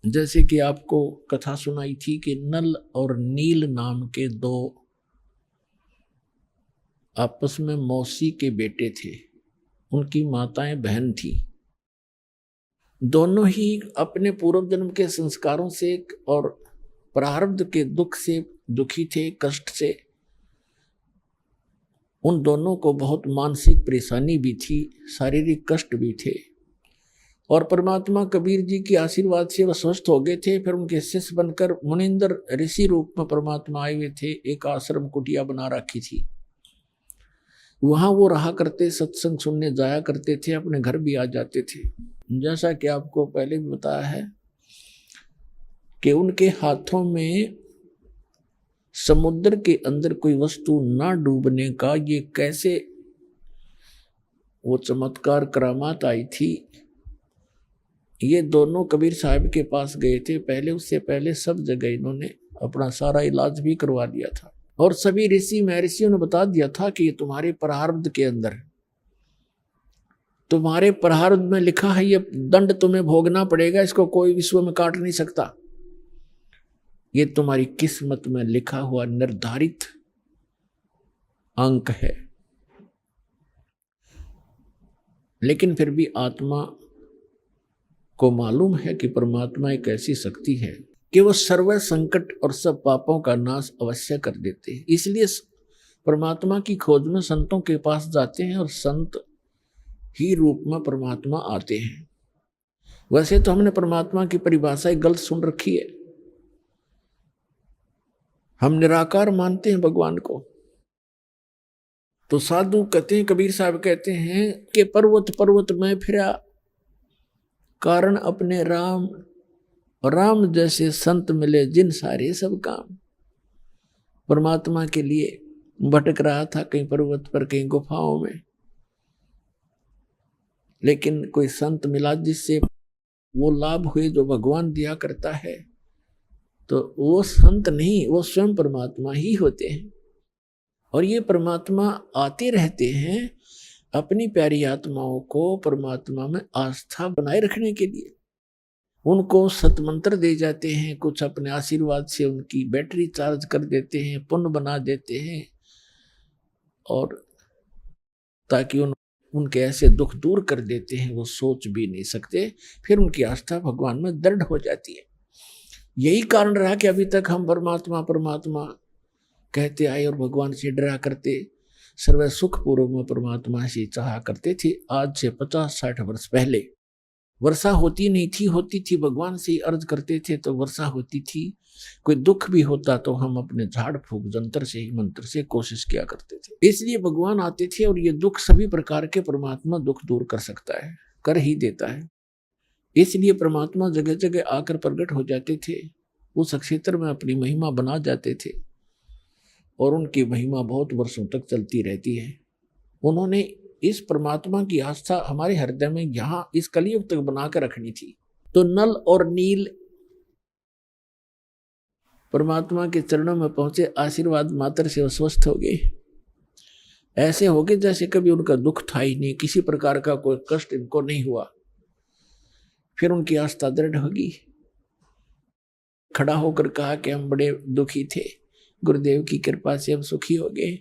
जैसे कि आपको कथा सुनाई थी कि नल और नील नाम के 2 आपस में मौसी के बेटे थे, उनकी माताएं बहन थी। दोनों ही अपने पूर्व जन्म के संस्कारों से और प्रारब्ध के दुख से दुखी थे, कष्ट से। उन दोनों को बहुत मानसिक परेशानी भी थी, शारीरिक कष्ट भी थे, और परमात्मा कबीर जी के आशीर्वाद से वह स्वस्थ हो गए थे। फिर उनके शिष्य बनकर मुनिंदर ऋषि रूप में परमात्मा आए हुए थे। एक आश्रम कुटिया बना रखी थी, वहां वो रहा करते, सत्संग सुनने जाया करते थे, अपने घर भी आ जाते थे। जैसा कि आपको पहले भी बताया है कि उनके हाथों में समुद्र के अंदर कोई वस्तु ना डूबने का ये कैसे वो चमत्कार करामात आई थी। ये दोनों कबीर साहब के पास गए थे पहले, उससे पहले सब जगह इन्होंने अपना सारा इलाज भी करवा लिया था, और सभी ऋषि महर्षियों ने बता दिया था कि ये तुम्हारे प्रारब्ध के अंदर, तुम्हारे प्रारब्ध में लिखा है, ये दंड तुम्हें भोगना पड़ेगा, इसको कोई विश्व में काट नहीं सकता। ये तुम्हारी किस्मत में लिखा हुआ निर्धारित अंक है। लेकिन फिर भी आत्मा को मालूम है कि परमात्मा एक ऐसी शक्ति है कि वो सर्व संकट और सब पापों का नाश अवश्य कर देते हैं। इसलिए परमात्मा की खोज में संतों के पास जाते हैं और संत ही रूप में परमात्मा आते हैं। वैसे तो हमने परमात्मा की परिभाषा गलत सुन रखी है, हम निराकार मानते हैं भगवान को। तो साधु कहते हैं, कबीर साहब कहते हैं कि पर्वत पर्वत में फिरा, कारण अपने राम, राम जैसे संत मिले जिन सारे सब काम। परमात्मा के लिए भटक रहा था, कहीं पर्वत पर, कहीं गुफाओं में, लेकिन कोई संत मिला जिससे वो लाभ हुए जो भगवान दिया करता है। तो वो संत नहीं, वो स्वयं परमात्मा ही होते हैं। और ये परमात्मा आते रहते हैं अपनी प्यारी आत्माओं को परमात्मा में आस्था बनाए रखने के लिए। उनको सतमंत्र दे जाते हैं, कुछ अपने आशीर्वाद से उनकी बैटरी चार्ज कर देते हैं, पुण्य बना देते हैं, और ताकि उनके ऐसे दुख दूर कर देते हैं वो सोच भी नहीं सकते। फिर उनकी आस्था भगवान में दृढ़ हो जाती है। यही कारण रहा कि अभी तक हम परमात्मा परमात्मा कहते आए और भगवान से डरा करते, सर्व सुख पूर्व में परमात्मा से चाहा करते थे। आज से 50-60 वर्ष पहले वर्षा होती नहीं थी, होती थी भगवान से अर्ज करते थे तो वर्षा होती थी। कोई दुख भी होता तो हम अपने झाड़ फूक जंतर से ही मंत्र से कोशिश किया करते थे। इसलिए भगवान आते थे, और ये दुख सभी प्रकार के परमात्मा दुख दूर कर सकता है, कर ही देता है। इसलिए परमात्मा जगह जगह आकर प्रकट हो जाते थे, उस क्षेत्र में अपनी महिमा बना जाते थे, और उनकी महिमा बहुत वर्षों तक चलती रहती है। उन्होंने इस परमात्मा की आस्था हमारे हृदय में यहाँ इस कलयुग तक बनाकर रखनी थी। तो नल और नील परमात्मा के चरणों में पहुंचे, आशीर्वाद मात्र से स्वस्थ हो गए। ऐसे हो गए जैसे कभी उनका दुख था ही नहीं, किसी प्रकार का कोई कष्ट इनको नहीं हुआ। फिर उनकी आस्था दृढ़ होगी। खड़ा होकर कहा कि हम बड़े दुखी थे, गुरुदेव की कृपा से हम सुखी हो गए।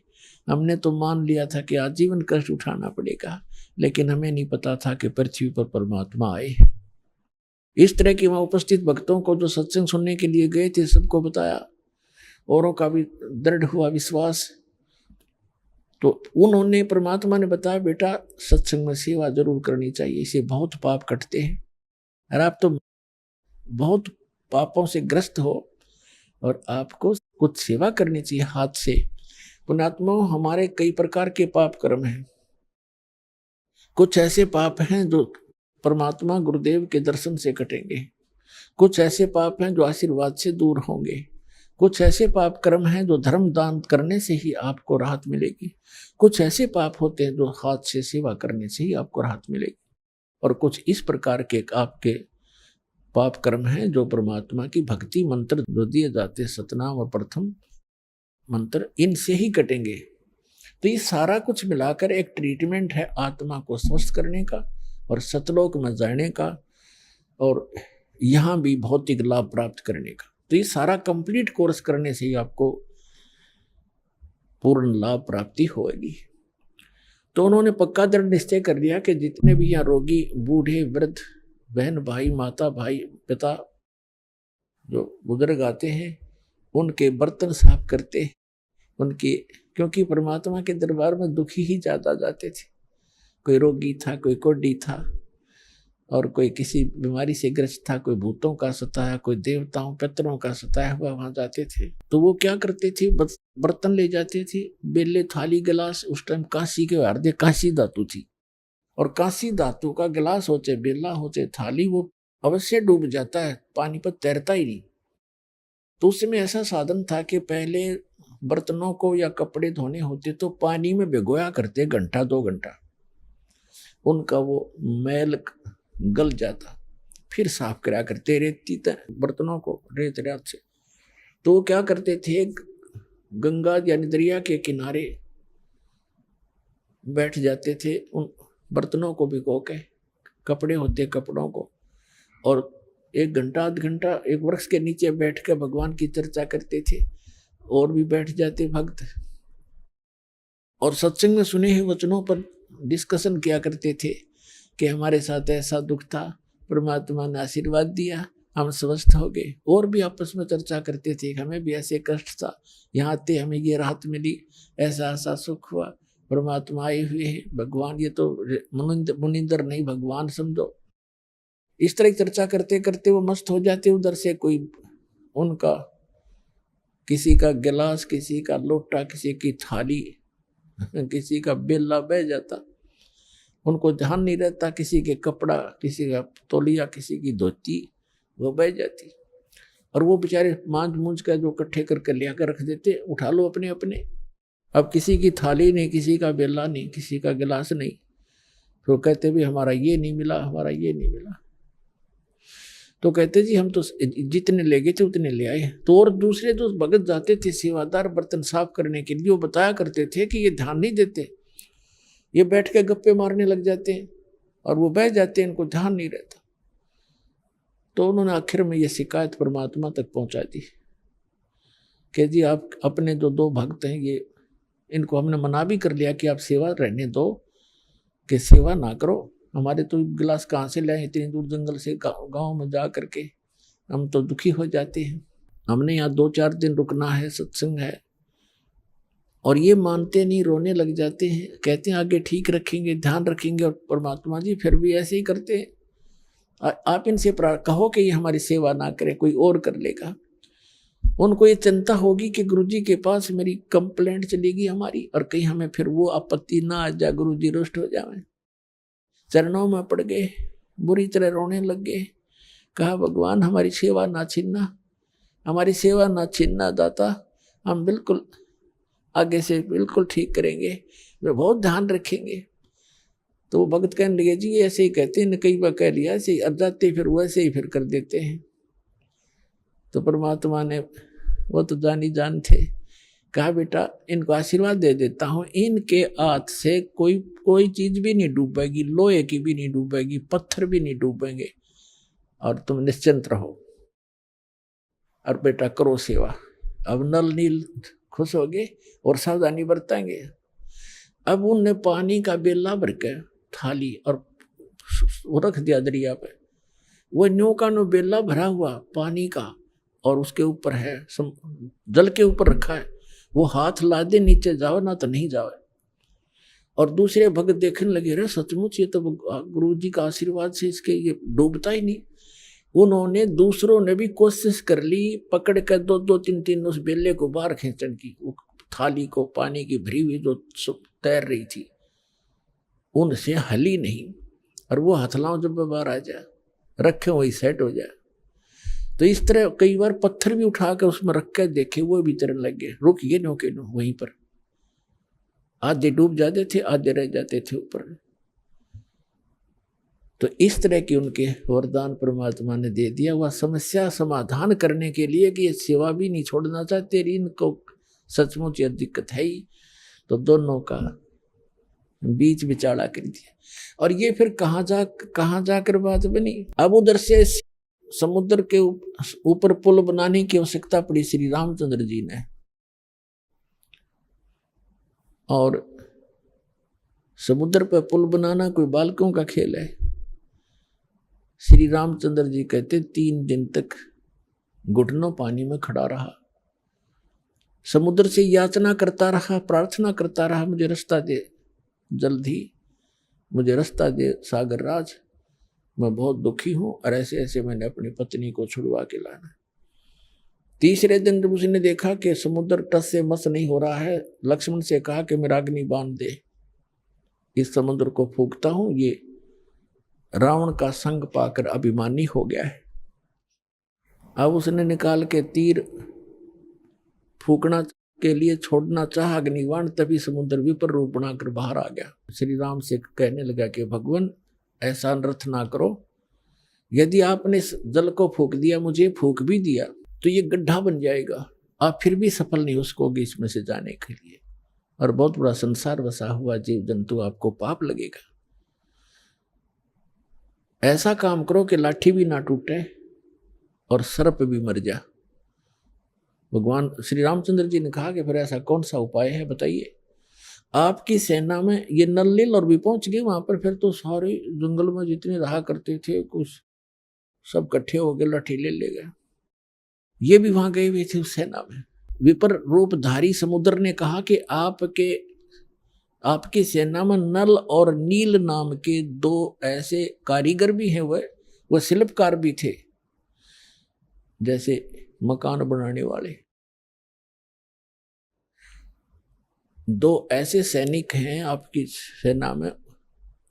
हमने तो मान लिया था कि आजीवन कष्ट उठाना पड़ेगा, लेकिन हमें नहीं पता था कि पृथ्वी पर परमात्मा आए। इस तरह के वहां उपस्थित भक्तों को जो सत्संग सुनने के लिए गए थे सबको बताया, औरों का भी दृढ़ हुआ विश्वास तो उन्होंने, परमात्मा ने बताया बेटा सत्संग में सेवा जरूर करनी चाहिए, इसे बहुत पाप कटते हैं और आप तो बहुत पापों से ग्रस्त हो और आपको कुछ सेवा करनी चाहिए हाथ से। पुण्यात्मा, हमारे कई प्रकार के पाप कर्म हैं। कुछ ऐसे पाप हैं जो परमात्मा गुरुदेव के दर्शन से कटेंगे, कुछ ऐसे पाप हैं जो आशीर्वाद से दूर होंगे, कुछ ऐसे पाप कर्म हैं जो धर्म दान करने से ही आपको राहत मिलेगी, कुछ ऐसे पाप होते हैं जो हाथ से सेवा करने से ही आपको राहत मिलेगी, और कुछ इस प्रकार के आपके पाप कर्म हैं जो परमात्मा की भक्ति मंत्र जो दिए जाते हैं, सतनाम और प्रथम मंत्र, इनसे ही कटेंगे। तो ये सारा कुछ मिलाकर एक ट्रीटमेंट है आत्मा को स्वस्थ करने का और सतलोक में जाने का और यहाँ भी भौतिक लाभ प्राप्त करने का। तो ये सारा कंप्लीट कोर्स करने से ही आपको पूर्ण लाभ प्राप्ति होगी। तो उन्होंने पक्का दृढ़ निश्चय कर लिया कि जितने भी यहाँ रोगी, बूढ़े, वृद्ध, बहन, भाई, माता, भाई, पिता जो बुजुर्ग आते हैं, उनके बर्तन साफ करते, उनके, क्योंकि परमात्मा के दरबार में दुखी ही ज्यादा जाते थे। कोई रोगी था, कोई कोढ़ी था, और कोई किसी बीमारी से ग्रस्त था, कोई भूतों का सताया, कोई देवताओं पितरों का सताया हुआ वहां जाते थे। तो वो क्या करते थे, बर्तन ले जाते थे, बेले, थाली, गिलास। उस टाइम कांसी के हार्दे कांसी धातु थी, और कांसी धातु का गिलास होते, बेला होते, थाली, वो अवश्य डूब जाता है, पानी पर तैरता ही नहीं। तो उसमें ऐसा साधन था कि पहले बर्तनों को या कपड़े धोने होते तो पानी में भिगोया करते, घंटा 2 घंटा, उनका वो मैल गल जाता, फिर साफ करा करते रेती बर्तनों को रेत रात से। तो वो क्या करते थे, गंगा यानी दरिया के किनारे बैठ जाते थे, उन बर्तनों को भिगो के, कपड़े होते कपड़ों को, और 1 घंटा 1.5 घंटा एक वृक्ष के नीचे बैठ कर भगवान की चर्चा करते थे। और भी बैठ जाते भक्त और सत्संग में सुने हुए वचनों पर डिस्कशन किया करते थे कि हमारे साथ ऐसा दुख था, परमात्मा ने आशीर्वाद दिया, हम स्वस्थ हो गए। और भी आपस में चर्चा करते थे, हमें भी ऐसे कष्ट था, यहाँ आते हमें ये राहत मिली, ऐसा ऐसा सुख हुआ, परमात्मा आए हुए हैं, भगवान, ये तो मुनिंदर नहीं भगवान समझो। इस तरह चर्चा करते करते वो मस्त हो जाते। उधर से कोई उनका किसी का गिलास, किसी का लोटा, किसी की थाली, किसी का बेला बह जाता, उनको ध्यान नहीं रहता, किसी के कपड़ा, किसी का तौलिया, किसी की धोती, वो बह जाती। और वो बेचारे मांझ मूंझ का जो इकट्ठे करके लिया कर रख देते, उठा लो अपने अपने। अब किसी की थाली नहीं, किसी का बेला नहीं, किसी का गिलास नहीं, तो कहते भी हमारा ये नहीं मिला, हमारा ये नहीं मिला। तो कहते जी हम तो जितने ले गए थे उतने ले आए। तो और दूसरे जो भगत जाते थे सेवादार बर्तन साफ करने के लिए, वो बताया करते थे कि ये ध्यान नहीं देते, ये बैठ के गप्पे मारने लग जाते हैं और वो बह जाते हैं, इनको ध्यान नहीं रहता। तो उन्होंने आखिर में ये शिकायत परमात्मा तक पहुंचा दी कि जी आप अपने जो 2 भक्त हैं, ये इनको हमने मना भी कर लिया कि आप सेवा रहने दो, कि सेवा ना करो, हमारे तो गिलास कहाँ से लाए इतनी दूर जंगल से गांव में जा करके, हम तो दुखी हो जाते हैं, हमने यहाँ 2-4 दिन रुकना है, सत्संग है। और ये मानते नहीं, रोने लग जाते हैं, कहते हैं आगे ठीक रखेंगे, ध्यान रखेंगे, और परमात्मा जी फिर भी ऐसे ही करते हैं। आप इनसे कहो कि ये हमारी सेवा ना करें, कोई और कर लेगा। उनको ये चिंता होगी कि गुरुजी के पास मेरी कंप्लेंट चलेगी हमारी, और कहीं हमें फिर वो आपत्ति ना आ जाए, गुरुजी रुष्ट हो जाए। चरणों में पड़ गए, बुरी तरह रोने लग गए, कहा भगवान हमारी सेवा ना छीनना, हमारी सेवा ना छीनना दाता, हम बिल्कुल आगे से बिल्कुल ठीक करेंगे, वे बहुत ध्यान रखेंगे। तो वो भगत कहने लगे जी ऐसे ही कहते हैं, कई बार कह लिया ऐसे ही, अब जाते फिर वैसे ही फिर कर देते हैं। तो परमात्मा ने, वो तो जानी जान थे, कहा बेटा इनको आशीर्वाद दे देता हूँ, इनके हाथ से कोई चीज भी नहीं डूबेगी, लोहे की भी नहीं डूबेगी, पत्थर भी नहीं डूबेंगे, और तुम निश्चिंत रहो, और बेटा करो सेवा। अब नल नील खुश हो गए और सावधानी बरतेंगे। अब उनने पानी का बेला भर के थाली और वो रख दिया दरिया पे, वो न्यू का नो बेला भरा हुआ पानी का, और उसके ऊपर है जल के ऊपर रखा है, वो हाथ ला दे नीचे जाओ ना तो नहीं जाओ। और दूसरे भक्त देखने लगे, अरे सचमुच ये तो गुरु जी का आशीर्वाद से इसके ये डूबता ही नहीं। उन्होंने दूसरों ने भी कोशिश कर ली, पकड़ कर दो दो तीन तीन उस बेले को बाहर खींचने की, वो थाली को पानी की भरी हुई जो तैर रही थी उनसे हली नहीं। और वो हथलाओं जब बाहर आ जाए, रखे वही सेट हो जाए। तो इस तरह कई बार पत्थर भी उठा कर उसमें रख कर देखे, वो भी तैरने लग गए, रुक गए नो के नो वहीं पर। आधे डूब जाते थे, आधे रह जाते थे ऊपर। तो इस तरह की उनके वरदान परमात्मा ने दे दिया। वह समस्या समाधान करने के लिए कि ये सेवा भी नहीं छोड़ना चाहते, इनको सचमुच यह दिक्कत है ही। तो दोनों का बीच बिचाड़ा कर दिया। और ये फिर कहाँ जाकर बात बनी। अब उधर से समुद्र के ऊपर पुल बनाने की आवश्यकता पड़ी श्री रामचंद्र जी ने। और समुद्र पर पुल बनाना कोई बालकों का खेल है। श्री रामचंद्र जी कहते 3 दिन तक घुटनों पानी में खड़ा रहा, समुद्र से याचना करता रहा, प्रार्थना करता रहा, मुझे रास्ता दे, जल्द ही मुझे रास्ता दे सागर राज, मैं बहुत दुखी हूं और ऐसे ऐसे मैंने अपनी पत्नी को छुड़वा के लाना। तीसरे दिन जब उसने देखा कि समुद्र टस से मस नहीं हो रहा है, लक्ष्मण से कहा कि मेरा अग्नि बांध दे, इस समुद्र को फूंकता हूं। ये रावण का संग पाकर अभिमानी हो गया है। अब उसने निकाल के तीर फूकना के लिए छोड़ना चाहा अग्निबाण, तभी समुद्र विपर रूप बनाकर बाहर आ गया। श्री राम से कहने लगा कि भगवान ऐसा अनर्थ ना करो, यदि आपने जल को फूक दिया, मुझे फूक भी दिया, तो ये गड्ढा बन जाएगा, आप फिर भी सफल नहीं हो सकोगे इसमें से जाने के लिए, और बहुत बड़ा संसार बसा हुआ जीव जंतु, आपको पाप लगेगा। ऐसा काम करो कि लाठी भी ना टूटे और सर्प भी मर जा। भगवान श्री रामचंद्र जी ने कहा कि फिर ऐसा कौन सा उपाय है बताइए। आपकी सेना में ये नल्लील और भी पहुंच गए वहां पर, फिर तो सारे जंगल में जितने रहा करते थे कुछ सब इकट्ठे हो गए, लाठी ले गए। ये भी वहां गए हुए थे उस सेना में। विपर रूपधारी समुद्र ने कहा कि आपकी सेना में नल और नील नाम के 2 ऐसे कारीगर भी हैं, वह शिल्पकार भी थे, जैसे मकान बनाने वाले। 2 ऐसे सैनिक हैं आपकी सेना में,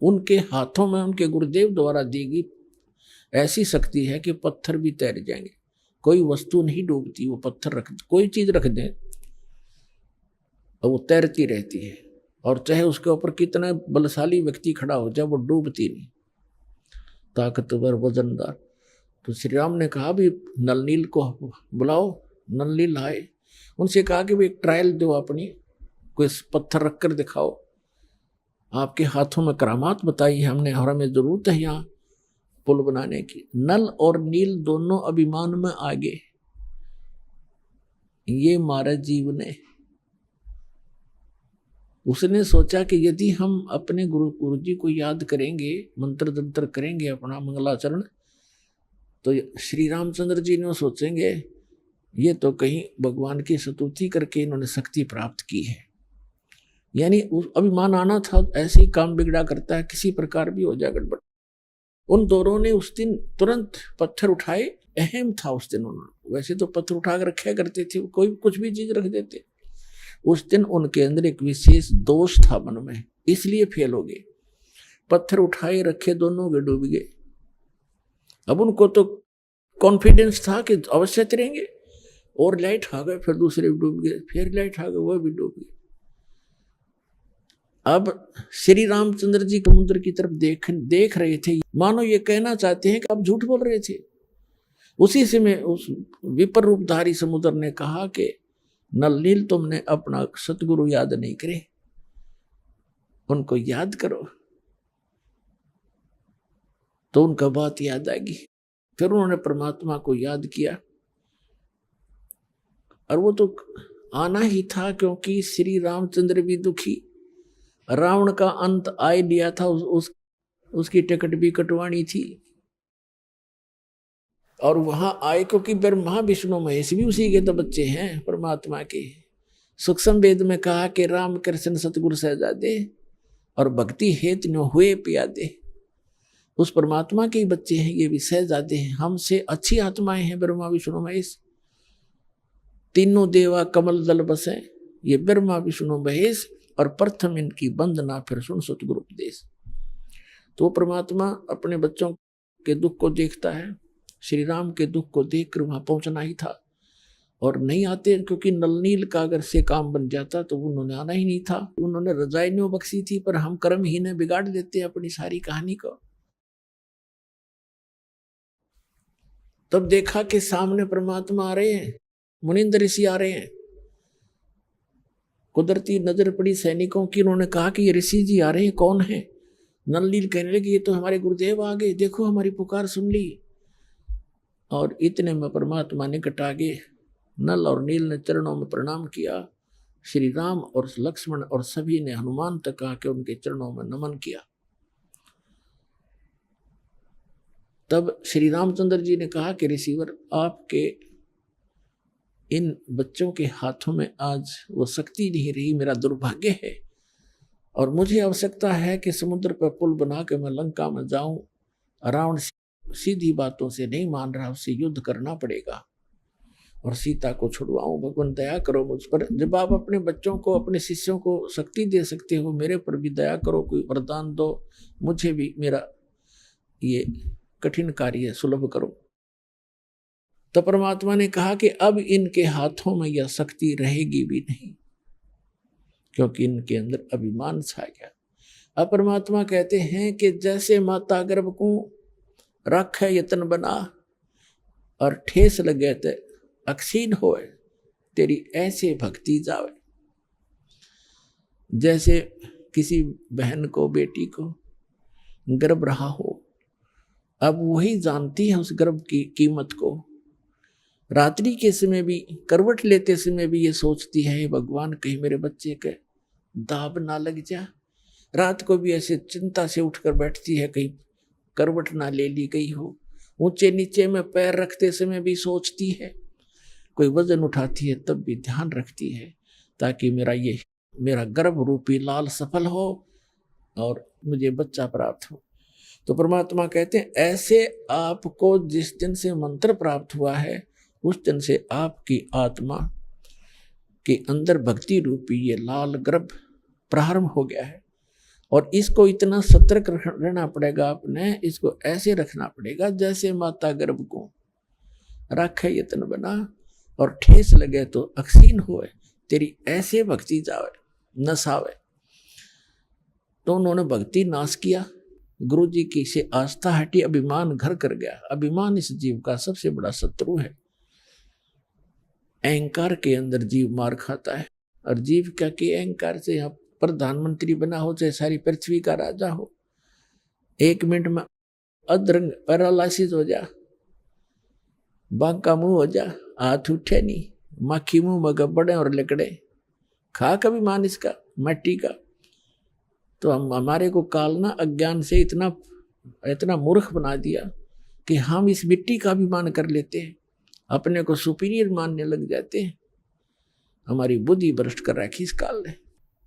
उनके हाथों में उनके गुरुदेव द्वारा दी गई ऐसी शक्ति है कि पत्थर भी तैर जाएंगे। कोई वस्तु नहीं डूबती, वो पत्थर रख, कोई चीज रख दें और वो तैरती रहती है, और चाहे उसके ऊपर कितना बलशाली व्यक्ति खड़ा हो जाए वो डूबती नहीं, ताकतवर वजनदार। तो श्री राम ने कहा भी नल नील को बुलाओ। नल नील आए, उनसे कहा कि भी एक ट्रायल दो, अपनी कोई पत्थर रख कर दिखाओ, आपके हाथों में करामात बताई है हमने, और हमें जरूरत है यहाँ पुल बनाने की। नल और नील दोनों अभिमान में आगे। ये महाराज जीव ने उसने सोचा कि यदि हम अपने गुरु जी को याद करेंगे, मंत्र तंत्र करेंगे, अपना मंगलाचरण, तो श्री रामचंद्र जी ने सोचेंगे ये तो कहीं भगवान की स्तुति करके इन्होंने शक्ति प्राप्त की है। यानी अभिमान आना था, ऐसे ही काम बिगड़ा करता है, किसी प्रकार भी हो जाए गड़बड़। उन दोनों ने उस दिन तुरंत पत्थर उठाए। अहम था उस दिन, उन्होंने वैसे तो पत्थर उठा कर रखा करते थे, कोई कुछ भी चीज रख देते। उस दिन उनके अंदर एक विशेष दोष था मन में, इसलिए फेल हो गए। पत्थर उठाए रखे, दोनों के डूब गए। अब उनको तो कॉन्फिडेंस था कि अवश्य तैरेंगे, और लाइट आ गए, फिर दूसरे भी डूब गए, फिर लाइट आ गए, वो भी डूब गए। अब श्री रामचंद्र जी समुद्र की तरफ देख रहे थे, मानो ये कहना चाहते हैं कि आप झूठ बोल रहे थे। उसी से में उस विपर रूपधारी समुद्र ने कहा कि नल नील, तुमने अपना सतगुरु याद नहीं करे, उनको याद करो। तो उनका बात याद आ गई, फिर उन्होंने परमात्मा को याद किया, और वो तो आना ही था, क्योंकि श्री रामचंद्र भी दुखी, रावण का अंत आए लिया था, उसकी टिकट भी कटवानी थी, और वहां आए क्योंकि ब्रह्मा विष्णु महेश भी उसी के तो बच्चे हैं परमात्मा के। सूक्ष्म वेद में कहा कि राम कृष्ण सतगुरु सहजादे और भक्ति हेत न हुए प्यादे। उस परमात्मा के ही बच्चे हैं, ये भी सहजादे हैं, हमसे अच्छी आत्माएं हैं ब्रह्मा विष्णु महेश। तीनों देवा कमल दल बसे, ये ब्रह्मा विष्णु महेश, और प्रथम इनकी वंदना फिर सुन सतगुरु उपदेश। तो परमात्मा अपने बच्चों के दुख को देखता है। श्री राम के दुख को देखकर वहां पहुंचना ही था, और नहीं आते, क्योंकि नलनील का अगर से काम बन जाता तो उन्होंने आना ही नहीं था। उन्होंने रजाई न्यू बख्शी थी, पर हम कर्म ही ने बिगाड़ देते हैं अपनी सारी कहानी को। तब देखा कि सामने परमात्मा आ रहे हैं, मुनिंद्र ऋषि आ रहे हैं। कुदरती नजर पड़ी सैनिकों की, उन्होंने कहा कि ये ऋषि जी आ रहे हैं, कौन है? नलनील कहने लगे, ये तो हमारे गुरुदेव आ गए, देखो हमारी पुकार सुन ली। और इतने में परमात्मा निकट आ गए। नल और नील ने चरणों में प्रणाम किया। श्री राम और लक्ष्मण और सभी ने हनुमान तक आके उनके चरणों में नमन किया। तब श्री रामचंद्र जी ने कहा कि ऋषिवर, आपके इन बच्चों के हाथों में आज वो शक्ति नहीं रही, मेरा दुर्भाग्य है, और मुझे आवश्यकता है कि समुद्र पर पुल बना के मैं लंका में जाऊं। रावण सीधी बातों से नहीं मान रहा, उससे युद्ध करना पड़ेगा और सीता को छुड़वाऊं। भगवान दया करो मुझ पर। जब आप अपने बच्चों को, अपने शिष्यों को शक्ति दे सकते हो, मेरे पर भी दया करो, कोई वरदान दो, मुझे भी मेरा ये कठिन कार्य सुलभ करो। तो परमात्मा ने कहा कि अब इनके हाथों में यह शक्ति रहेगी भी नहीं, क्योंकि इनके अंदर अभिमान छा गया। अब परमात्मा कहते हैं कि जैसे माता गर्भ को रखे यतन बना और ठेस लगे ते अक्षीण होए, तेरी ऐसे भक्ति जावे। जैसे किसी बहन को, बेटी को गर्भ रहा हो, अब वही जानती है उस गर्भ की कीमत को। रात्रि के समय भी, करवट लेते समय भी ये सोचती है, भगवान कहीं मेरे बच्चे के दाब ना लग जा। रात को भी ऐसे चिंता से उठकर बैठती है, कहीं करवट ना ले ली गई हो। ऊंचे नीचे में पैर रखते समय भी सोचती है, कोई वजन उठाती है तब भी ध्यान रखती है, ताकि मेरा गर्भ रूपी लाल सफल हो और मुझे बच्चा प्राप्त हो। तो परमात्मा कहते हैं, ऐसे आपको जिस दिन से मंत्र प्राप्त हुआ है, उस दिन से आपकी आत्मा के अंदर भक्ति रूपी ये लाल गर्भ प्रारंभ हो गया है। और इसको इतना सतर्क रहना पड़ेगा, आपने इसको ऐसे रखना पड़ेगा जैसे माता गर्भ को रखे यतन बना और ठेस लगे तो अक्षीण होए, तेरी ऐसे भक्ति जावे नसावे। तो उन्होंने भक्ति नाश किया, गुरु जी की से आस्था हटी, अभिमान घर कर गया। अभिमान इस जीव का सबसे बड़ा शत्रु है। अहंकार के अंदर जीव मार खाता है, और जीव क्या कि अहंकार से यहाँ प्रधानमंत्री बना हो, चाहे सारी पृथ्वी का राजा हो, 1 मिनट में अधरंग पैरालिसिस हो जा, बांका मुंह हो जा, हाथ उठे नहीं, माखी मुंह में गब्बड़े और लकड़े, खा कभी मान इसका मट्टी का। तो हमारे को काल ना अज्ञान से इतना मूर्ख बना दिया कि हम इस मिट्टी का भी मान कर लेते हैं, अपने को सुपीरियर मानने लग जाते हैं। हमारी बुद्धि भ्रष्ट कर रखी इस काल ने।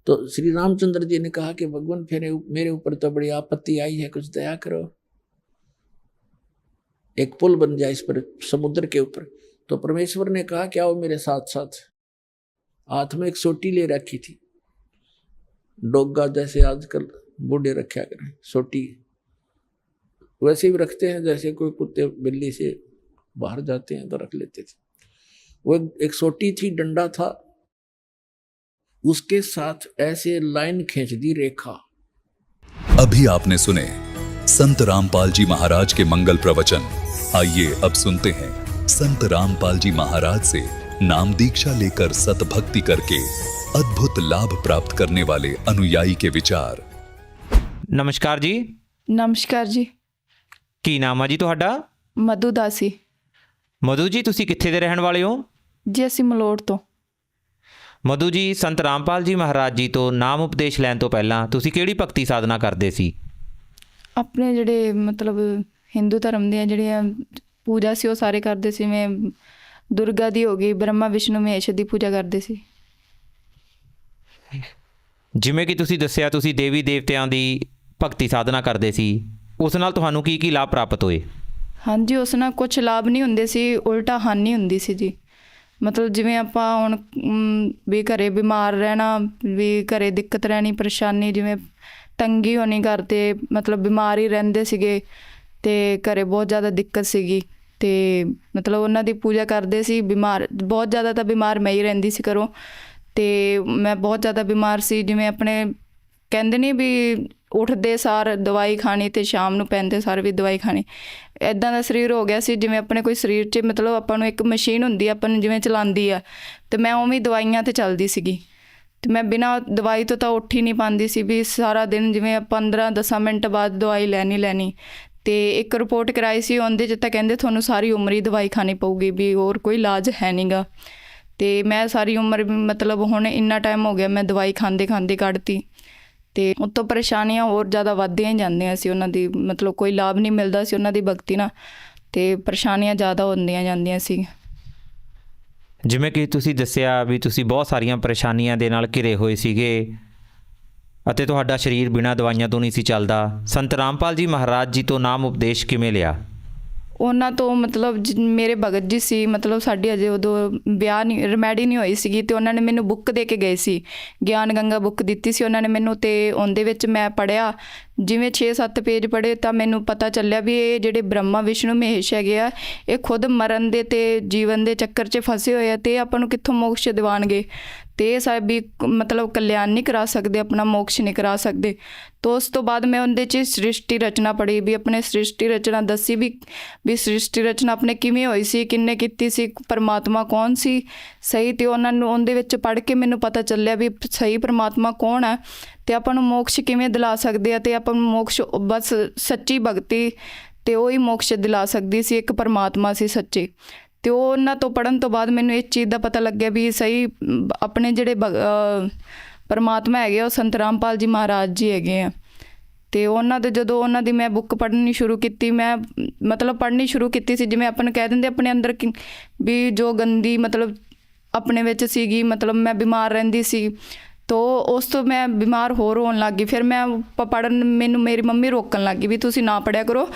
तो श्री रामचंद्र जी ने कहा कि भगवान फिर मेरे ऊपर तो बड़ी आपत्ति आई है, कुछ दया करो, एक पुल बन जाए इस पर, समुद्र के ऊपर। तो परमेश्वर ने कहा कि आओ मेरे साथ साथ। हाथ में एक सोटी ले रखी थी, डोगा जैसे आजकल बूढ़े रखा करें, सोटी वैसे भी रखते हैं, जैसे कोई कुत्ते बिल्ली से बाहर जाते हैं तो रख लेते थे। वो एक सोटी थी, डंडा था, उसके साथ ऐसे लाइन खींच दी रेखा। अभी आपने सुने संत रामपाल जी महाराज के मंगल प्रवचन। आइए अब सुनते हैं संत रामपाल जी महाराज से नाम दीक्षा लेकर सतभक्ति करके अद्भुत लाभ प्राप्त करने वाले अनुयायी के विचार। नमस्कार जी। नमस्कार जी। ਕੀ ਨਾਮ ਆ ਜੀ ਤੁਹਾਡਾ? ਮਧੂ ਦਾਸੀ। ਮਧੂ ਜੀ, ਤੁਸੀਂ ਕਿੱਥੇ ਦੇ ਰਹਿਣ ਵਾਲੇ ਹੋ? ਜੀ ਅਸੀਂ ਮਲੋੜ ਤੋਂ। ਮਧੂ ਜੀ, ਸੰਤ ਰਾਮਪਾਲ ਜੀ ਮਹਾਰਾਜ ਜੀ ਤੋਂ ਨਾਮ ਉਪਦੇਸ਼ ਲੈਣ ਤੋਂ ਪਹਿਲਾਂ ਤੁਸੀਂ ਕਿਹੜੀ ਭਗਤੀ ਸਾਧਨਾ ਕਰਦੇ ਸੀ? ਆਪਣੇ ਜਿਹੜੇ ਮਤਲਬ ਹਿੰਦੂ ਧਰਮ ਦੀਆਂ ਜਿਹੜੀਆਂ ਪੂਜਾ ਸੀ ਉਹ ਸਾਰੇ ਕਰਦੇ ਸੀ। ਮੈਂ ਦੁਰਗਾ ਦੀ ਹੋ ਗਈ, ਬ੍ਰਹਮਾ ਵਿਸ਼ਨੂੰ ਮਹੇਸ਼ ਦੀ ਪੂਜਾ ਕਰਦੇ ਸੀ। ਜਿਵੇਂ ਕਿ ਤੁਸੀਂ ਦੱਸਿਆ ਤੁਸੀਂ ਦੇਵੀ ਦੇਵਤਿਆਂ ਦੀ ਭਗਤੀ ਸਾਧਨਾ ਕਰਦੇ ਸੀ, ਉਸ ਨਾਲ ਤੁਹਾਨੂੰ ਕੀ ਲਾਭ ਪ੍ਰਾਪਤ ਹੋਏ? ਹਾਂਜੀ, ਉਸ ਨਾਲ ਕੁਝ ਲਾਭ ਨਹੀਂ ਹੁੰਦੇ ਸੀ, ਉਲਟਾ ਹਾਨੀ ਹੁੰਦੀ ਸੀ ਜੀ। ਮਤਲਬ ਜਿਵੇਂ ਆਪਾਂ ਹੁਣ ਵੀ ਘਰੇ ਬਿਮਾਰ ਰਹਿਣਾ, ਵੀ ਘਰੇ ਦਿੱਕਤ ਰਹਿਣੀ, ਪਰੇਸ਼ਾਨੀ, ਜਿਵੇਂ ਤੰਗੀ ਹੋਣੀ ਘਰ 'ਤੇ, ਮਤਲਬ ਬਿਮਾਰ ਹੀ ਰਹਿੰਦੇ ਸੀਗੇ ਅਤੇ ਘਰੇ ਬਹੁਤ ਜ਼ਿਆਦਾ ਦਿੱਕਤ ਸੀਗੀ। ਅਤੇ ਮਤਲਬ ਉਹਨਾਂ ਦੀ ਪੂਜਾ ਕਰਦੇ ਸੀ। ਬਿਮਾਰ ਬਹੁਤ ਜ਼ਿਆਦਾ ਤਾਂ ਬਿਮਾਰ ਮੈਂ ਹੀ ਰਹਿੰਦੀ ਸੀ ਘਰੋਂ, ਅਤੇ ਮੈਂ ਬਹੁਤ ਜ਼ਿਆਦਾ ਬਿਮਾਰ ਸੀ। ਜਿਵੇਂ ਆਪਣੇ ਕਹਿੰਦੇ ਨਹੀਂ ਵੀ ਉੱਠਦੇ ਸਾਰ ਦਵਾਈ ਖਾਣੀ ਅਤੇ ਸ਼ਾਮ ਨੂੰ ਪੈਂਦੇ ਸਾਰ ਵੀ ਦਵਾਈ ਖਾਣੀ, ਇੱਦਾਂ ਦਾ ਸਰੀਰ ਹੋ ਗਿਆ ਸੀ। ਜਿਵੇਂ ਆਪਣੇ ਕੋਈ ਸਰੀਰ 'ਚ ਮਤਲਬ ਆਪਾਂ ਨੂੰ ਇੱਕ ਮਸ਼ੀਨ ਹੁੰਦੀ ਆ, ਆਪਾਂ ਨੂੰ ਜਿਵੇਂ ਚਲਾਉਂਦੀ ਆ, ਅਤੇ ਮੈਂ ਉਵੇਂ ਦਵਾਈਆਂ 'ਤੇ ਚੱਲਦੀ ਸੀਗੀ। ਅਤੇ ਮੈਂ ਬਿਨਾਂ ਦਵਾਈ ਤੋਂ ਤਾਂ ਉੱਠ ਹੀ ਨਹੀਂ ਪਾਉਂਦੀ ਸੀ, ਵੀ ਸਾਰਾ ਦਿਨ ਜਿਵੇਂ 15-10 ਮਿੰਟ ਬਾਅਦ ਦਵਾਈ ਲੈਣੀ। ਅਤੇ ਇੱਕ ਰਿਪੋਰਟ ਕਰਾਈ ਸੀ, ਉਹਦੇ 'ਚ ਤਾਂ ਕਹਿੰਦੇ ਤੁਹਾਨੂੰ ਸਾਰੀ ਉਮਰ ਹੀ ਦਵਾਈ ਖਾਣੀ ਪਊਗੀ, ਵੀ ਹੋਰ ਕੋਈ ਇਲਾਜ ਹੈ ਨਹੀਂ ਗਾ। ਅਤੇ ਮੈਂ ਸਾਰੀ ਉਮਰ ਮਤਲਬ ਹੁਣ ਇੰਨਾ ਟਾਈਮ ਹੋ ਗਿਆ ਮੈਂ ਦਵਾਈ ਖਾਂਦੇ ਕੱਢਤੀ, ਅਤੇ ਉੱਤੋਂ ਪਰੇਸ਼ਾਨੀਆਂ ਹੋਰ ਜ਼ਿਆਦਾ ਵੱਧਦੀਆਂ ਹੀ ਜਾਂਦੀਆਂ ਸੀ। ਉਹਨਾਂ ਦੀ ਮਤਲਬ ਕੋਈ ਲਾਭ ਨਹੀਂ ਮਿਲਦਾ ਸੀ ਉਹਨਾਂ ਦੀ ਭਗਤੀ ਨਾਲ, ਅਤੇ ਪਰੇਸ਼ਾਨੀਆਂ ਜ਼ਿਆਦਾ ਹੁੰਦੀਆਂ ਜਾਂਦੀਆਂ ਸੀ। ਜਿਵੇਂ ਕਿ ਤੁਸੀਂ ਦੱਸਿਆ ਵੀ ਤੁਸੀਂ ਬਹੁਤ ਸਾਰੀਆਂ ਪਰੇਸ਼ਾਨੀਆਂ ਦੇ ਨਾਲ ਘਿਰੇ ਹੋਏ ਸੀਗੇ ਅਤੇ ਤੁਹਾਡਾ ਸਰੀਰ ਬਿਨਾਂ ਦਵਾਈਆਂ ਤੋਂ ਨਹੀਂ ਸੀ ਚੱਲਦਾ। ਸੰਤ ਰਾਮਪਾਲ ਜੀ ਮਹਾਰਾਜ ਜੀ ਤੋਂ ਨਾਮ ਉਪਦੇਸ਼ ਕਿਵੇਂ ਲਿਆ? ਉਹਨਾਂ ਤੋਂ ਮਤਲਬ ਮੇਰੇ ਭਗਤ ਜੀ ਸੀ, ਮਤਲਬ ਸਾਡੀ ਅਜੇ ਉਦੋਂ ਵਿਆਹ ਨਹੀਂ ਰਮੈਡੀ ਨਹੀਂ ਹੋਈ ਸੀਗੀ, ਅਤੇ ਉਹਨਾਂ ਨੇ ਮੈਨੂੰ ਬੁੱਕ ਦੇ ਕੇ ਗਏ ਸੀ, ਗਿਆਨ ਗੰਗਾ ਬੁੱਕ ਦਿੱਤੀ ਸੀ ਉਹਨਾਂ ਨੇ ਮੈਨੂੰ। ਅਤੇ ਉਹਦੇ ਵਿੱਚ ਮੈਂ ਪੜ੍ਹਿਆ, ਜਿਵੇਂ 6-7 ਪੇਜ ਪੜ੍ਹੇ ਤਾਂ ਮੈਨੂੰ ਪਤਾ ਚੱਲਿਆ ਵੀ ਇਹ ਜਿਹੜੇ ਬ੍ਰਹਮਾ ਵਿਸ਼ਨੂੰ ਮਹੇਸ਼ ਹੈਗੇ ਆ, ਇਹ ਖੁਦ ਮਰਨ ਦੇ ਅਤੇ ਜੀਵਨ ਦੇ ਚੱਕਰ 'ਚ ਫਸੇ ਹੋਏ ਆ, ਅਤੇ ਆਪਾਂ ਨੂੰ ਕਿੱਥੋਂ ਮੋਕਸ਼ ਦਿਵਾਉਣਗੇ, ਅਤੇ ਇਹ ਸਾਹਿਬ ਵੀ ਮਤਲਬ ਕਲਿਆਣ ਨਹੀਂ ਕਰਾ ਸਕਦੇ, ਆਪਣਾ ਮੋਕਸ਼ ਨਹੀਂ ਕਰਾ ਸਕਦੇ। ਤਾਂ ਉਸ ਤੋਂ ਬਾਅਦ ਮੈਂ ਉਹਦੇ 'ਚ ਸ੍ਰਿਸ਼ਟੀ ਰਚਨਾ ਪੜ੍ਹੀ, ਵੀ ਆਪਣੇ ਸ੍ਰਿਸ਼ਟੀ ਰਚਨਾ ਦੱਸੀ ਵੀ ਸ੍ਰਿਸ਼ਟੀ ਰਚਨਾ ਆਪਣੇ ਕਿਵੇਂ ਹੋਈ ਸੀ, ਕਿੰਨੇ ਕੀਤੀ ਸੀ, ਪਰਮਾਤਮਾ ਕੌਣ ਸੀ ਸਹੀ। ਅਤੇ ਉਹਨਾਂ ਨੂੰ ਉਹਦੇ ਵਿੱਚ ਪੜ੍ਹ ਕੇ ਮੈਨੂੰ ਪਤਾ ਚੱਲਿਆ ਵੀ ਸਹੀ ਪਰਮਾਤਮਾ ਕੌਣ ਹੈ, ਅਤੇ ਆਪਾਂ ਨੂੰ ਮੋਕਸ਼ ਕਿਵੇਂ ਦਿਲਾ ਸਕਦੇ ਆ। ਅਤੇ ਆਪਾਂ ਨੂੰ ਮੋਕਸ਼ ਬਸ ਸੱਚੀ ਭਗਤੀ ਅਤੇ ਉਹ ਹੀ ਮੋਕਸ਼ ਦਿਲਾ ਸਕਦੀ ਸੀ, ਇੱਕ ਪਰਮਾਤਮਾ ਸੀ ਸੱਚੇ। ਅਤੇ ਉਹ ਉਹਨਾਂ ਤੋਂ ਪੜ੍ਹਨ ਤੋਂ ਬਾਅਦ ਮੈਨੂੰ ਇਸ ਚੀਜ਼ ਦਾ ਪਤਾ ਲੱਗਿਆ ਵੀ ਸਹੀ ਆਪਣੇ ਜਿਹੜੇ ਪਰਮਾਤਮਾ ਹੈਗੇ ਆ ਉਹ ਸੰਤ ਰਾਮਪਾਲ ਜੀ ਮਹਾਰਾਜ ਜੀ ਹੈਗੇ ਆ। ਅਤੇ ਉਹਨਾਂ ਦੇ ਜਦੋਂ ਉਹਨਾਂ ਦੀ ਮੈਂ ਬੁੱਕ ਪੜ੍ਹਨੀ ਸ਼ੁਰੂ ਕੀਤੀ, ਮੈਂ ਮਤਲਬ ਪੜ੍ਹਨੀ ਸ਼ੁਰੂ ਕੀਤੀ ਸੀ, ਜਿਵੇਂ ਆਪਾਂ ਨੂੰ ਕਹਿ ਦਿੰਦੇ ਆਪਣੇ ਅੰਦਰ ਵੀ ਜੋ ਗੰਦੀ ਮਤਲਬ ਆਪਣੇ ਵਿੱਚ ਸੀਗੀ, ਮਤਲਬ ਮੈਂ ਬਿਮਾਰ ਰਹਿੰਦੀ ਸੀ, ਤੋ ਉਸ ਤੋਂ ਮੈਂ ਬਿਮਾਰ ਹੋਰ ਹੋਣ ਲੱਗ ਗਈ। ਫਿਰ ਮੈਂ ਪੜ੍ਹਨ ਮੈਨੂੰ ਮੇਰੀ ਮੰਮੀ ਰੋਕਣ ਲੱਗ ਗਈ ਵੀ ਤੁਸੀਂ ਨਾ ਪੜ੍ਹਿਆ ਕਰੋ,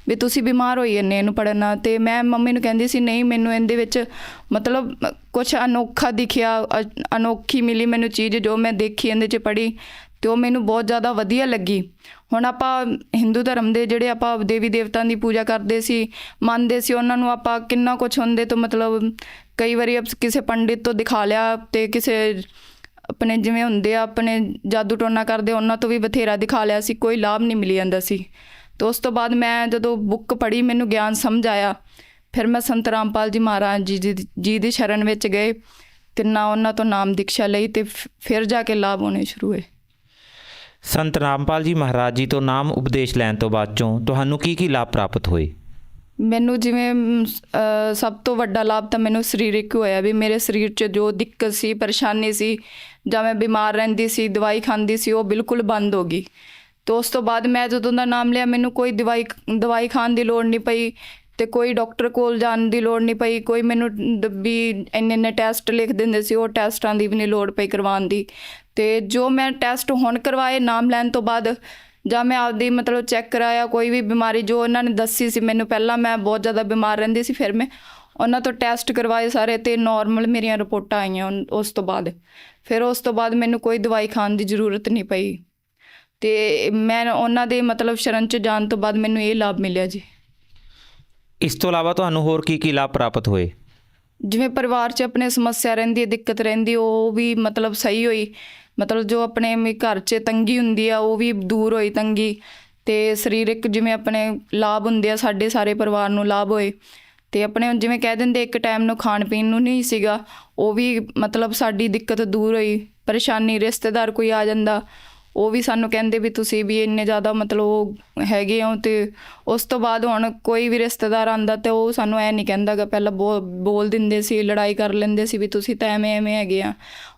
ਵੀ ਤੁਸੀਂ ਬਿਮਾਰ ਹੋਈ ਜਾਂਦੇ ਇਹਨੂੰ ਪੜ੍ਹਨ ਨਾਲ। ਅਤੇ ਮੈਂ ਮੰਮੀ ਨੂੰ ਕਹਿੰਦੀ ਸੀ ਨਹੀਂ, ਮੈਨੂੰ ਇਹਦੇ ਵਿੱਚ ਮਤਲਬ ਕੁਛ ਅਨੋਖਾ ਦਿਖਿਆ, ਅਨੋਖੀ ਮਿਲੀ ਮੈਨੂੰ ਚੀਜ਼, ਜੋ ਮੈਂ ਦੇਖੀ ਇਹਦੇ 'ਚ ਪੜ੍ਹੀ, ਅਤੇ ਉਹ ਮੈਨੂੰ ਬਹੁਤ ਜ਼ਿਆਦਾ ਵਧੀਆ ਲੱਗੀ। ਹੁਣ ਆਪਾਂ ਹਿੰਦੂ ਧਰਮ ਦੇ ਜਿਹੜੇ ਆਪਾਂ ਦੇਵੀ ਦੇਵਤਾਂ ਦੀ ਪੂਜਾ ਕਰਦੇ ਸੀ, ਮੰਨਦੇ ਸੀ, ਉਹਨਾਂ ਨੂੰ ਆਪਾਂ ਕਿੰਨਾ ਕੁਛ ਹੁੰਦੇ ਤੋਂ ਮਤਲਬ ਕਈ ਵਾਰੀ ਕਿਸੇ ਪੰਡਿਤ ਤੋਂ ਦਿਖਾ ਲਿਆ, ਅਤੇ ਕਿਸੇ ਆਪਣੇ ਜਿਵੇਂ ਹੁੰਦੇ ਆ ਆਪਣੇ ਜਾਦੂ ਟੋਨਾ ਕਰਦੇ, ਉਹਨਾਂ ਤੋਂ ਵੀ ਬਥੇਰਾ ਦਿਖਾ ਲਿਆ ਸੀ, ਕੋਈ ਲਾਭ ਨਹੀਂ ਮਿਲੀ ਜਾਂਦਾ ਸੀ। ਅਤੇ ਉਸ ਤੋਂ ਬਾਅਦ ਮੈਂ ਜਦੋਂ ਬੁੱਕ ਪੜ੍ਹੀ, ਮੈਨੂੰ ਗਿਆਨ ਸਮਝ ਆਇਆ। ਫਿਰ ਮੈਂ ਸੰਤ ਰਾਮਪਾਲ ਜੀ ਮਹਾਰਾਜ ਜੀ ਦੀ ਸ਼ਰਨ ਵਿੱਚ ਗਏ, ਅਤੇ ਉਹਨਾਂ ਤੋਂ ਨਾਮ ਦੀਕਸ਼ਾ ਲਈ, ਅਤੇ ਫਿਰ ਜਾ ਕੇ ਲਾਭ ਹੋਣੇ ਸ਼ੁਰੂ ਹੋਏ। ਸੰਤ ਰਾਮਪਾਲ ਜੀ ਮਹਾਰਾਜ ਜੀ ਤੋਂ ਨਾਮ ਉਪਦੇਸ਼ ਲੈਣ ਤੋਂ ਬਾਅਦ ਚੋਂ ਤੁਹਾਨੂੰ ਕੀ ਲਾਭ ਪ੍ਰਾਪਤ ਹੋਏ? ਮੈਨੂੰ ਜਿਵੇਂ ਸਭ ਤੋਂ ਵੱਡਾ ਲਾਭ ਤਾਂ ਮੈਨੂੰ ਸਰੀਰਕ ਹੋਇਆ, ਵੀ ਮੇਰੇ ਸਰੀਰ 'ਚ ਜੋ ਦਿੱਕਤ ਸੀ, ਪਰੇਸ਼ਾਨੀ ਸੀ, ਜਾਂ ਮੈਂ ਬਿਮਾਰ ਰਹਿੰਦੀ ਸੀ, ਦਵਾਈ ਖਾਂਦੀ ਸੀ, ਉਹ ਬਿਲਕੁਲ ਬੰਦ ਹੋ ਗਈ। ਅਤੇ ਉਸ ਤੋਂ ਬਾਅਦ ਮੈਂ ਜਦੋਂ ਦਾ ਨਾਮ ਲਿਆ, ਮੈਨੂੰ ਕੋਈ ਦਵਾਈ ਖਾਣ ਦੀ ਲੋੜ ਨਹੀਂ ਪਈ, ਅਤੇ ਕੋਈ ਡਾਕਟਰ ਕੋਲ ਜਾਣ ਦੀ ਲੋੜ ਨਹੀਂ ਪਈ, ਕੋਈ ਮੈਨੂੰ ਵੀ ਇੰਨੇ ਟੈਸਟ ਲਿਖ ਦਿੰਦੇ ਸੀ, ਉਹ ਟੈਸਟਾਂ ਦੀ ਵੀ ਨਹੀਂ ਲੋੜ ਪਈ ਕਰਵਾਉਣ ਦੀ। ਅਤੇ ਜੋ ਮੈਂ ਟੈਸਟ ਹੁਣ ਕਰਵਾਏ ਨਾਮ ਲੈਣ ਤੋਂ ਬਾਅਦ, ਜਾਂ ਮੈਂ ਆਪਦੀ ਮਤਲਬ ਚੈੱਕ ਕਰਾਇਆ ਕੋਈ ਵੀ ਬਿਮਾਰੀ ਜੋ ਉਹਨਾਂ ਨੇ ਦੱਸੀ ਸੀ ਮੈਨੂੰ, ਪਹਿਲਾਂ ਮੈਂ ਬਹੁਤ ਜ਼ਿਆਦਾ ਬਿਮਾਰ ਰਹਿੰਦੀ ਸੀ, ਫਿਰ ਮੈਂ ਉਹਨਾਂ ਤੋਂ ਟੈਸਟ ਕਰਵਾਏ ਸਾਰੇ, ਅਤੇ ਨੋਰਮਲ ਮੇਰੀਆਂ ਰਿਪੋਰਟਾਂ ਆਈਆਂ। ਉਸ ਤੋਂ ਬਾਅਦ ਮੈਨੂੰ ਕੋਈ ਦਵਾਈ ਖਾਣ ਦੀ ਜ਼ਰੂਰਤ ਨਹੀਂ ਪਈ, ਅਤੇ ਮੈਂ ਉਹਨਾਂ ਦੇ ਮਤਲਬ ਸ਼ਰਨ 'ਚ ਜਾਣ ਤੋਂ ਬਾਅਦ ਮੈਨੂੰ ਇਹ ਲਾਭ ਮਿਲਿਆ ਜੀ। ਇਸ ਤੋਂ ਇਲਾਵਾ ਤੁਹਾਨੂੰ ਹੋਰ ਕੀ ਲਾਭ ਪ੍ਰਾਪਤ ਹੋਏ? ਜਿਵੇਂ ਪਰਿਵਾਰ 'ਚ ਆਪਣੇ ਸਮੱਸਿਆ ਰਹਿੰਦੀ ਹੈ, ਦਿੱਕਤ ਰਹਿੰਦੀ, ਉਹ ਵੀ ਮਤਲਬ ਸਹੀ ਹੋਈ। ਮਤਲਬ ਜੋ ਆਪਣੇ ਘਰ 'ਚ ਤੰਗੀ ਹੁੰਦੀ ਆ, ਉਹ ਵੀ ਦੂਰ ਹੋਈ ਤੰਗੀ। ਅਤੇ ਸਰੀਰਕ ਜਿਵੇਂ ਆਪਣੇ ਲਾਭ ਹੁੰਦੇ ਆ, ਸਾਡੇ ਸਾਰੇ ਪਰਿਵਾਰ ਨੂੰ ਲਾਭ ਹੋਏ। ਅਤੇ ਆਪਣੇ ਜਿਵੇਂ ਕਹਿ ਦਿੰਦੇ ਇੱਕ ਟਾਈਮ ਨੂੰ ਖਾਣ ਪੀਣ ਨੂੰ ਨਹੀਂ ਸੀਗਾ, ਉਹ ਵੀ ਮਤਲਬ ਸਾਡੀ ਦਿੱਕਤ ਦੂਰ ਹੋਈ। ਪਰੇਸ਼ਾਨੀ ਰਿਸ਼ਤੇਦਾਰ ਕੋਈ ਆ ਜਾਂਦਾ, ਉਹ ਵੀ ਸਾਨੂੰ ਕਹਿੰਦੇ ਵੀ ਤੁਸੀਂ ਵੀ ਇੰਨੇ ਜ਼ਿਆਦਾ ਮਤਲਬ ਉਹ ਹੈਗੇ ਹੋ। ਅਤੇ ਉਸ ਤੋਂ ਬਾਅਦ ਹੁਣ ਕੋਈ ਵੀ ਰਿਸ਼ਤੇਦਾਰ ਆਉਂਦਾ, ਅਤੇ ਉਹ ਸਾਨੂੰ ਐਂ ਨਹੀਂ ਕਹਿੰਦਾ ਗਾ, ਪਹਿਲਾਂ ਬੋਲ ਦਿੰਦੇ ਸੀ, ਲੜਾਈ ਕਰ ਲੈਂਦੇ ਸੀ ਵੀ ਤੁਸੀਂ ਤਾਂ ਐਵੇਂ ਹੈਗੇ ਆ।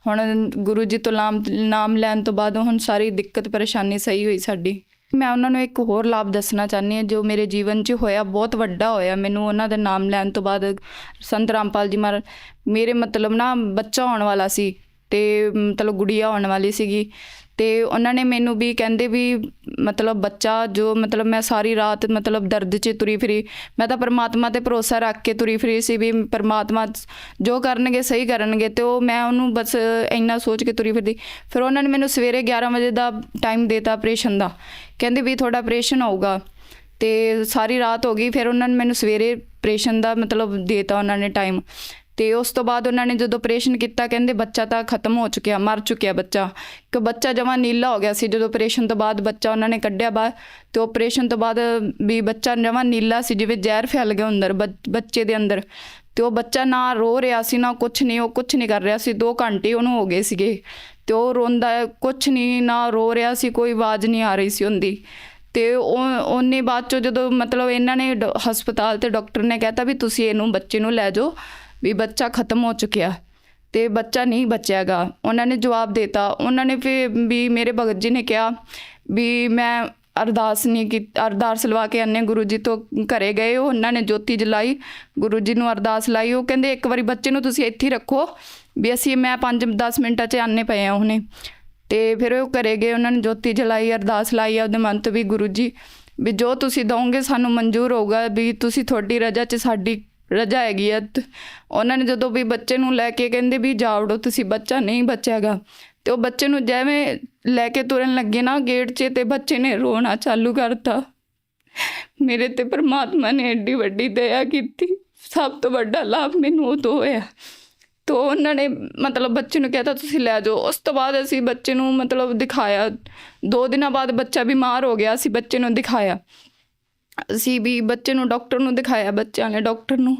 ਹੁਣ ਗੁਰੂ ਜੀ ਤੋਂ ਨਾਮ ਲੈਣ ਤੋਂ ਬਾਅਦ ਹੁਣ ਸਾਰੀ ਦਿੱਕਤ ਪਰੇਸ਼ਾਨੀ ਸਹੀ ਹੋਈ ਸਾਡੀ। ਮੈਂ ਉਹਨਾਂ ਨੂੰ ਇੱਕ ਹੋਰ ਲਾਭ ਦੱਸਣਾ ਚਾਹੁੰਦੀ ਹਾਂ ਜੋ ਮੇਰੇ ਜੀਵਨ 'ਚ ਹੋਇਆ, ਬਹੁਤ ਵੱਡਾ ਹੋਇਆ ਮੈਨੂੰ ਉਹਨਾਂ ਦਾ ਨਾਮ ਲੈਣ ਤੋਂ ਬਾਅਦ। ਸੰਤ ਰਾਮਪਾਲ ਜੀ ਮਹਾਰਾਜ ਮੇਰੇ ਮਤਲਬ ਨਾ ਬੱਚਾ ਹੋਣ ਵਾਲਾ ਸੀ, ਅਤੇ ਮਤਲਬ ਗੁੜੀਆ ਹੋਣ ਵਾਲੀ ਸੀਗੀ, ਤੇ ਉਹਨਾਂ ਨੇ ਮੈਨੂੰ ਵੀ ਕਹਿੰਦੇ ਵੀ ਮਤਲਬ ਬੱਚਾ ਜੋ ਮਤਲਬ ਮੈਂ ਸਾਰੀ ਰਾਤ ਮਤਲਬ ਦਰਦ 'ਚ ਤੁਰੀ ਫਿਰੀ। ਮੈਂ ਤਾਂ ਪਰਮਾਤਮਾ ਤੇ ਭਰੋਸਾ ਰੱਖ ਕੇ ਤੁਰੀ ਫਿਰੀ ਸੀ ਵੀ ਪਰਮਾਤਮਾ ਜੋ ਕਰਨਗੇ ਸਹੀ ਕਰਨਗੇ, ਤੇ ਉਹ ਮੈਂ ਉਹਨੂੰ ਬਸ ਇੰਨਾ ਸੋਚ ਕੇ ਤੁਰੀ ਫਿਰਦੀ। ਫਿਰ ਉਹਨਾਂ ਨੇ ਮੈਨੂੰ ਸਵੇਰੇ 11 ਵਜੇ ਦਾ ਟਾਈਮ ਦੇਤਾ ਆਪਰੇਸ਼ਨ ਦਾ, ਕਹਿੰਦੇ ਵੀ ਤੁਹਾਡਾ ਆਪਰੇਸ਼ਨ ਹੋਊਗਾ। ਤੇ ਸਾਰੀ ਰਾਤ ਹੋ ਗਈ, ਫਿਰ ਉਹਨਾਂ ਨੇ ਮੈਨੂੰ ਸਵੇਰੇ ਆਪਰੇਸ਼ਨ ਦਾ ਮਤਲਬ ਦੇਤਾ ਉਹਨਾਂ ਨੇ ਟਾਈਮ। ਤੇ ਉਸ ਤੋਂ ਬਾਅਦ ਉਹਨਾਂ ਨੇ ਜਦੋਂ ਆਪਰੇਸ਼ਨ ਕੀਤਾ ਕਹਿੰਦੇ ਬੱਚਾ ਤਾਂ ਖਤਮ ਹੋ ਚੁੱਕਿਆ, ਮਰ ਚੁੱਕਿਆ ਬੱਚਾ, ਕਿ ਬੱਚਾ ਜਮਾਂ ਨੀਲਾ ਹੋ ਗਿਆ ਸੀ। ਜਦੋਂ ਆਪਰੇਸ਼ਨ ਤੋਂ ਬਾਅਦ ਬੱਚਾ ਉਹਨਾਂ ਨੇ ਕੱਢਿਆ ਬਾਹਰ, ਤੇ ਆਪਰੇਸ਼ਨ ਤੋਂ ਬਾਅਦ ਵੀ ਬੱਚਾ ਜਮਾਂ ਨੀਲਾ ਸੀ, ਜਿਵੇਂ ਜ਼ਹਿਰ ਫੈਲ ਗਿਆ ਅੰਦਰ ਬੱਚੇ ਦੇ ਅੰਦਰ। ਤੇ ਉਹ ਬੱਚਾ ਨਾ ਰੋ ਰਿਹਾ ਸੀ ਨਾ ਕੁਛ ਨਹੀਂ, ਉਹ ਕੁਛ ਨਹੀਂ ਕਰ ਰਿਹਾ ਸੀ। 2 ਘੰਟੇ ਉਹਨੂੰ ਹੋ ਗਏ ਸੀਗੇ, ਤੇ ਉਹ ਰੋਂਦਾ ਕੁਛ ਨਹੀਂ, ਨਾ ਰੋ ਰਿਹਾ ਸੀ, ਕੋਈ ਆਵਾਜ਼ ਨਹੀਂ ਆ ਰਹੀ ਸੀ ਉਹਦੀ। ਤੇ ਉਹਨੇ ਬਾਅਦ ਚੋਂ ਜਦੋਂ ਮਤਲਬ ਇਹਨਾਂ ਨੇ ਹਸਪਤਾਲ ਤੇ ਡਾਕਟਰ ਨੇ ਕਹਿਤਾ ਵੀ ਤੁਸੀਂ ਇਹਨੂੰ ਬੱਚੇ ਨੂੰ ਲੈ ਜਾਓ, ਵੀ ਬੱਚਾ ਖਤਮ ਹੋ ਚੁੱਕਿਆ, ਤੇ ਬੱਚਾ ਨਹੀਂ ਬਚਿਆਗਾ। ਉਹਨਾਂ ਨੇ ਜਵਾਬ ਦੇਤਾ। ਉਹਨਾਂ ਨੇ ਫਿਰ ਵੀ ਮੇਰੇ ਭਗਤ ਜੀ ਨੇ ਕਿਹਾ ਵੀ ਮੈਂ ਅਰਦਾਸ ਨਹੀਂ ਕੀਤੀ, ਅਰਦਾਸ ਲਵਾ ਕੇ ਆਨੇ ਗੁਰੂ ਜੀ ਤੋਂ ਘਰੇ ਗਏ। ਉਹਨਾਂ ਨੇ ਜੋਤੀ ਜਲਾਈ, ਗੁਰੂ ਜੀ ਨੂੰ ਅਰਦਾਸ ਲਾਈ। ਉਹ ਕਹਿੰਦੇ ਇੱਕ ਵਾਰੀ ਬੱਚੇ ਨੂੰ ਤੁਸੀਂ ਇੱਥੇ ਹੀ ਰੱਖੋ, ਵੀ ਮੈਂ 5-10 ਮਿੰਟਾਂ 'ਚ ਆਨੇ ਪਏ ਆ ਉਹਨੇ। ਤੇ ਫਿਰ ਉਹ ਘਰੇ ਗਏ, ਉਹਨਾਂ ਨੇ ਜੋਤੀ ਜਲਾਈ, ਅਰਦਾਸ ਲਾਈ ਆਪਦੇ ਮਨ ਤੋਂ ਵੀ ਗੁਰੂ ਜੀ ਵੀ ਜੋ ਤੁਸੀਂ ਦਓਗੇ ਸਾਨੂੰ ਮਨਜ਼ੂਰ ਹੋਊਗਾ, ਵੀ ਤੁਸੀਂ ਤੁਹਾਡੀ ਰਜਾ 'ਚ ਸਾਡੀ ਰਜਾ ਹੈਗੀ ਆ। ਉਹਨਾਂ ਨੇ ਜਦੋਂ ਵੀ ਬੱਚੇ ਨੂੰ ਲੈ ਕੇ ਕਹਿੰਦੇ ਵੀ ਜਾ ਵੜੋ ਤੁਸੀਂ, ਬੱਚਾ ਨਹੀਂ ਬਚਿਆਗਾ। ਤੇ ਉਹ ਬੱਚੇ ਨੂੰ ਜਿਵੇਂ ਲੈ ਕੇ ਤੁਰਨ ਲੱਗੇ ਨਾ ਗੇਟ 'ਚ, ਤੇ ਬੱਚੇ ਨੇ ਰੋਣਾ ਚਾਲੂ ਕਰਤਾ। ਮੇਰੇ ਤੇ ਪਰਮਾਤਮਾ ਨੇ ਐਡੀ ਵੱਡੀ ਦਇਆ ਕੀਤੀ। ਸਭ ਤੋਂ ਵੱਡਾ ਲਾਭ ਮੈਨੂੰ ਉਦੋਂ ਹੋਇਆ। ਤੋ ਉਹਨਾਂ ਨੇ ਮਤਲਬ ਬੱਚੇ ਨੂੰ ਕਹਿਤਾ ਤੁਸੀਂ ਲੈ ਜਾਓ। ਉਸ ਤੋਂ ਬਾਅਦ ਅਸੀਂ ਬੱਚੇ ਨੂੰ ਮਤਲਬ ਦਿਖਾਇਆ। 2 ਦਿਨਾਂ ਬਾਅਦ ਬੱਚਾ ਬਿਮਾਰ ਹੋ ਗਿਆ। ਅਸੀਂ ਬੱਚੇ ਨੂੰ ਦਿਖਾਇਆ, ਅਸੀਂ ਵੀ ਬੱਚੇ ਨੂੰ ਡਾਕਟਰ ਨੂੰ ਦਿਖਾਇਆ, ਬੱਚਿਆਂ ਵਾਲੇ ਡਾਕਟਰ ਨੂੰ।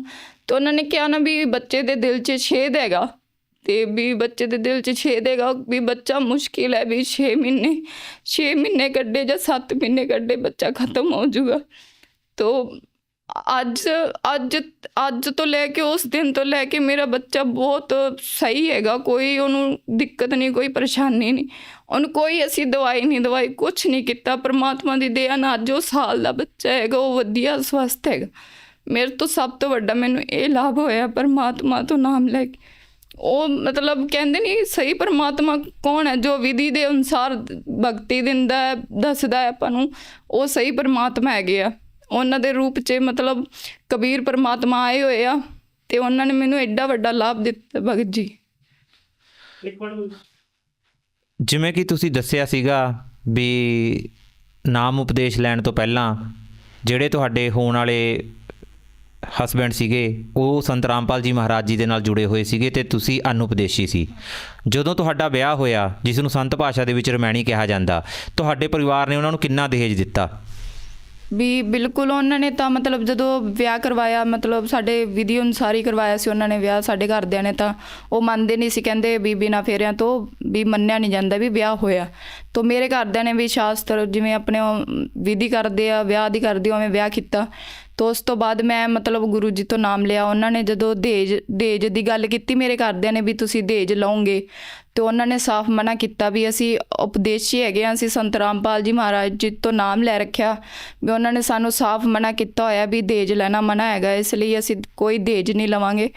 ਤੇ ਉਹਨਾਂ ਨੇ ਕਿਹਾ ਨਾ ਵੀ ਬੱਚੇ ਦੇ ਦਿਲ 'ਚ ਛੇਦ ਹੈਗਾ, ਤੇ ਵੀ ਬੱਚੇ ਦੇ ਦਿਲ 'ਚ ਛੇਦ ਹੈਗਾ, ਵੀ ਬੱਚਾ ਮੁਸ਼ਕਿਲ ਹੈ ਵੀ 6 ਮਹੀਨੇ ਕੱਢੇ ਜਾਂ 7 ਮਹੀਨੇ ਕੱਢੇ ਬੱਚਾ ਖਤਮ ਹੋ ਜਾਊਗਾ। ਤੋ ਅੱਜ ਤੋਂ ਲੈ ਕੇ ਉਸ ਦਿਨ ਤੋਂ ਲੈ ਕੇ ਮੇਰਾ ਬੱਚਾ ਬਹੁਤ ਸਹੀ ਹੈਗਾ। ਕੋਈ ਉਹਨੂੰ ਦਿੱਕਤ ਨਹੀਂ, ਕੋਈ ਪਰੇਸ਼ਾਨੀ ਨਹੀਂ, ਉਹਨੂੰ ਕੋਈ ਅਸੀਂ ਦਵਾਈ ਨਹੀਂ ਦਵਾਈ, ਕੁਛ ਨਹੀਂ ਕੀਤਾ। ਪਰਮਾਤਮਾ ਦੀ ਦਇਆ ਨਾਲ ਅੱਜ ਉਹ ਸਾਲ ਦਾ ਬੱਚਾ ਹੈਗਾ, ਉਹ ਵਧੀਆ ਸਵਸਥ ਹੈਗਾ। ਮੇਰੇ ਤੋਂ ਸਭ ਤੋਂ ਵੱਡਾ ਮੈਨੂੰ ਇਹ ਲਾਭ ਹੋਇਆ ਪਰਮਾਤਮਾ ਤੋਂ ਨਾਮ ਲੈ ਕੇ। ਉਹ ਮਤਲਬ ਕਹਿੰਦੇ ਨਹੀਂ ਸਹੀ ਪਰਮਾਤਮਾ ਕੌਣ ਹੈ, ਜੋ ਵਿਧੀ ਦੇ ਅਨੁਸਾਰ ਭਗਤੀ ਦਿੰਦਾ ਹੈ, ਦੱਸਦਾ ਹੈ ਆਪਾਂ ਨੂੰ, ਉਹ ਸਹੀ ਪਰਮਾਤਮਾ ਹੈਗੇ ਆ। ਉਹਨਾਂ ਦੇ ਰੂਪ 'ਚ ਮਤਲਬ ਕਬੀਰ ਪਰਮਾਤਮਾ ਆਏ ਹੋਏ ਆ, ਤੇ ਉਹਨਾਂ ਨੇ ਮੈਨੂੰ ਐਡਾ ਵੱਡਾ ਲਾਭ ਦਿੱਤਾ ਭਗਤ ਜੀ। ਜਿਵੇਂ ਕਿ ਤੁਸੀਂ ਦੱਸਿਆ ਸੀਗਾ ਵੀ ਨਾਮ ਉਪਦੇਸ਼ ਲੈਣ ਤੋਂ ਪਹਿਲਾਂ ਜਿਹੜੇ ਤੁਹਾਡੇ ਹੋਣ ਵਾਲੇ ਹਸਬੈਂਡ ਸੀਗੇ ਉਹ ਸੰਤ ਰਾਮਪਾਲ ਜੀ ਮਹਾਰਾਜ ਜੀ ਦੇ ਨਾਲ ਜੁੜੇ ਹੋਏ ਸੀਗੇ, ਤੇ ਤੁਸੀਂ ਅਨੁਪਦੇਸ਼ੀ ਸੀ। ਜਦੋਂ ਤੁਹਾਡਾ ਵਿਆਹ ਹੋਇਆ, ਜਿਸ ਨੂੰ ਸੰਤ ਭਾਸ਼ਾ ਦੇ ਵਿੱਚ ਰਮੈਣੀ ਕਿਹਾ ਜਾਂਦਾ, ਤੁਹਾਡੇ ਪਰਿਵਾਰ ਨੇ ਉਹਨਾਂ ਨੂੰ ਕਿੰਨਾ ਦਹੇਜ ਦਿੱਤਾ? ਵੀ ਬਿਲਕੁਲ ਉਹਨਾਂ ਨੇ ਤਾਂ ਮਤਲਬ ਜਦੋਂ ਵਿਆਹ ਕਰਵਾਇਆ, ਮਤਲਬ ਸਾਡੇ ਵਿਧੀ ਅਨੁਸਾਰ ਹੀ ਕਰਵਾਇਆ ਸੀ ਉਹਨਾਂ ਨੇ ਵਿਆਹ। ਸਾਡੇ ਘਰਦਿਆਂ ਨੇ ਤਾਂ ਉਹ ਮੰਨਦੇ ਨਹੀਂ ਸੀ, ਕਹਿੰਦੇ ਵੀ ਬਿਨਾਂ ਫੇਰਿਆਂ ਤੋਂ ਵੀ ਮੰਨਿਆ ਨਹੀਂ ਜਾਂਦਾ ਵੀ ਵਿਆਹ ਹੋਇਆ। ਤਾਂ ਮੇਰੇ ਘਰਦਿਆਂ ਨੇ ਵੀ ਸ਼ਾਸਤਰ ਜਿਵੇਂ ਆਪਣੇ ਵਿਧੀ ਕਰਦੇ ਆ ਵਿਆਹ ਦੀ ਕਰਦੇ ਉਵੇਂ ਵਿਆਹ ਕੀਤਾ। ਤਾਂ ਉਸ ਤੋਂ ਬਾਅਦ ਮੈਂ ਮਤਲਬ ਗੁਰੂ ਜੀ ਤੋਂ ਨਾਮ ਲਿਆ। ਉਹਨਾਂ ਨੇ ਜਦੋਂ ਦਹੇਜ ਦੀ ਗੱਲ ਕੀਤੀ ਮੇਰੇ ਘਰਦਿਆਂ ਨੇ ਵੀ ਤੁਸੀਂ ਦਹੇਜ ਲਓਗੇ, ਤੇ ਉਹਨਾਂ ਨੇ ਸਾਫ਼ ਮਨਾ ਕੀਤਾ ਵੀ ਅਸੀਂ ਉਪਦੇਸ਼ੀ ਹੈਗੇ ਹਾਂ, ਅਸੀਂ ਸੰਤ ਰਾਮਪਾਲ ਜੀ ਮਹਾਰਾਜ ਜੀ ਤੋਂ ਨਾਮ ਲੈ ਰੱਖਿਆ ਵੀ ਉਹਨਾਂ ਨੇ ਸਾਨੂੰ ਸਾਫ਼ ਮਨਾ ਕੀਤਾ ਹੋਇਆ ਵੀ ਦਹੇਜ ਲੈਣਾ ਮਨਾ ਹੈਗਾ, ਇਸ ਲਈ ਅਸੀਂ ਕੋਈ ਦਹੇਜ ਨਹੀਂ ਲਵਾਂਗੇ,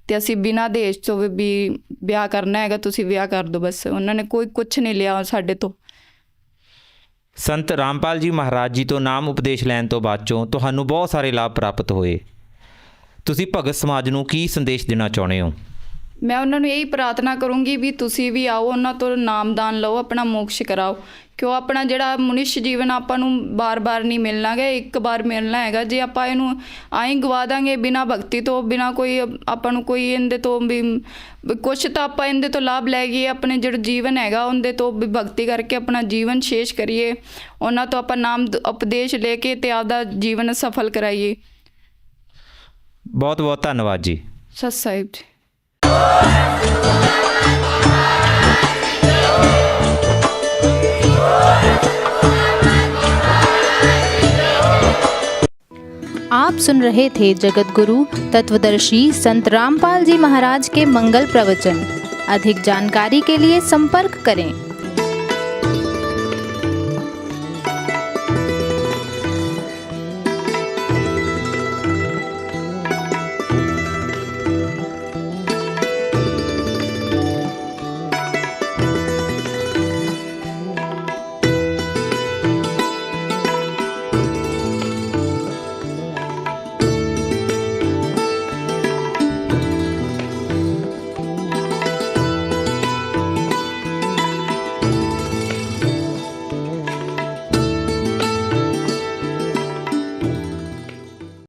ਤੇ ਅਸੀਂ ਬਿਨਾਂ ਦਹੇਜ ਤੋਂ ਵੀ ਵਿਆਹ ਕਰਨਾ ਹੈਗਾ, ਤੁਸੀਂ ਵਿਆਹ ਕਰ ਦਿਓ ਬਸ। ਉਹਨਾਂ ਨੇ ਕੋਈ ਕੁਛ ਨਹੀਂ ਲਿਆ ਸਾਡੇ ਤੋਂ। ਸੰਤ ਰਾਮਪਾਲ ਜੀ ਮਹਾਰਾਜ ਜੀ ਤੋਂ ਨਾਮ ਉਪਦੇਸ਼ ਲੈਣ ਤੋਂ ਬਾਅਦ ਚੋਂ ਤੁਹਾਨੂੰ ਬਹੁਤ ਸਾਰੇ ਲਾਭ ਪ੍ਰਾਪਤ ਹੋਏ। ਤੁਸੀਂ ਭਗਤ ਸਮਾਜ ਨੂੰ ਕੀ ਸੰਦੇਸ਼ ਦੇਣਾ ਚਾਹੁੰਦੇ ਹੋ? ਮੈਂ ਉਹਨਾਂ ਨੂੰ ਇਹੀ ਪ੍ਰਾਰਥਨਾ ਕਰੂੰਗੀ ਵੀ ਤੁਸੀਂ ਵੀ ਆਓ, ਉਹਨਾਂ ਤੋਂ ਨਾਮਦਾਨ ਲਓ, ਆਪਣਾ ਮੋਕਸ਼ ਕਰਾਓ, ਕਿਉਂ ਆਪਣਾ ਜਿਹੜਾ ਮਨੁੱਖ ਜੀਵਨ ਆਪਾਂ ਨੂੰ ਬਾਰ-ਬਾਰ ਨਹੀਂ ਮਿਲਣਾ ਗਾ, ਇੱਕ ਵਾਰ ਮਿਲਣਾ ਹੈਗਾ। ਜੇ ਆਪਾਂ ਇਹਨੂੰ ਆਏਂ ਗਵਾ ਦਾਂਗੇ ਬਿਨਾਂ ਭਗਤੀ ਤੋਂ, ਬਿਨਾਂ ਕੋਈ ਆਪਾਂ ਨੂੰ ਕੋਈ ਇਹਦੇ ਤੋਂ ਵੀ ਕੁਛ ਤਾਂ ਆਪਾਂ ਇਹਦੇ ਤੋਂ ਲਾਭ ਲੈ ਗਏ, ਆਪਣੇ ਜਿਹੜਾ ਜੀਵਨ ਹੈਗਾ ਉਹਦੇ ਤੋਂ ਵੀ ਭਗਤੀ ਕਰਕੇ ਆਪਣਾ ਜੀਵਨ ਸ਼ੇਸ਼ ਕਰੀਏ, ਉਹਨਾਂ ਤੋਂ ਆਪਾਂ ਨਾਮ ਉਪਦੇਸ਼ ਲੈ ਕੇ ਤੇ ਆਪਦਾ ਜੀਵਨ ਸਫਲ ਕਰਾਈਏ। ਬਹੁਤ ਬਹੁਤ ਧੰਨਵਾਦ ਜੀ। ਸਤਿ ਸਾਹਿਬ ਜੀ। आप सुन रहे थे जगत गुरु तत्वदर्शी संत रामपाल जी महाराज के मंगल प्रवचन। अधिक जानकारी के लिए संपर्क करें।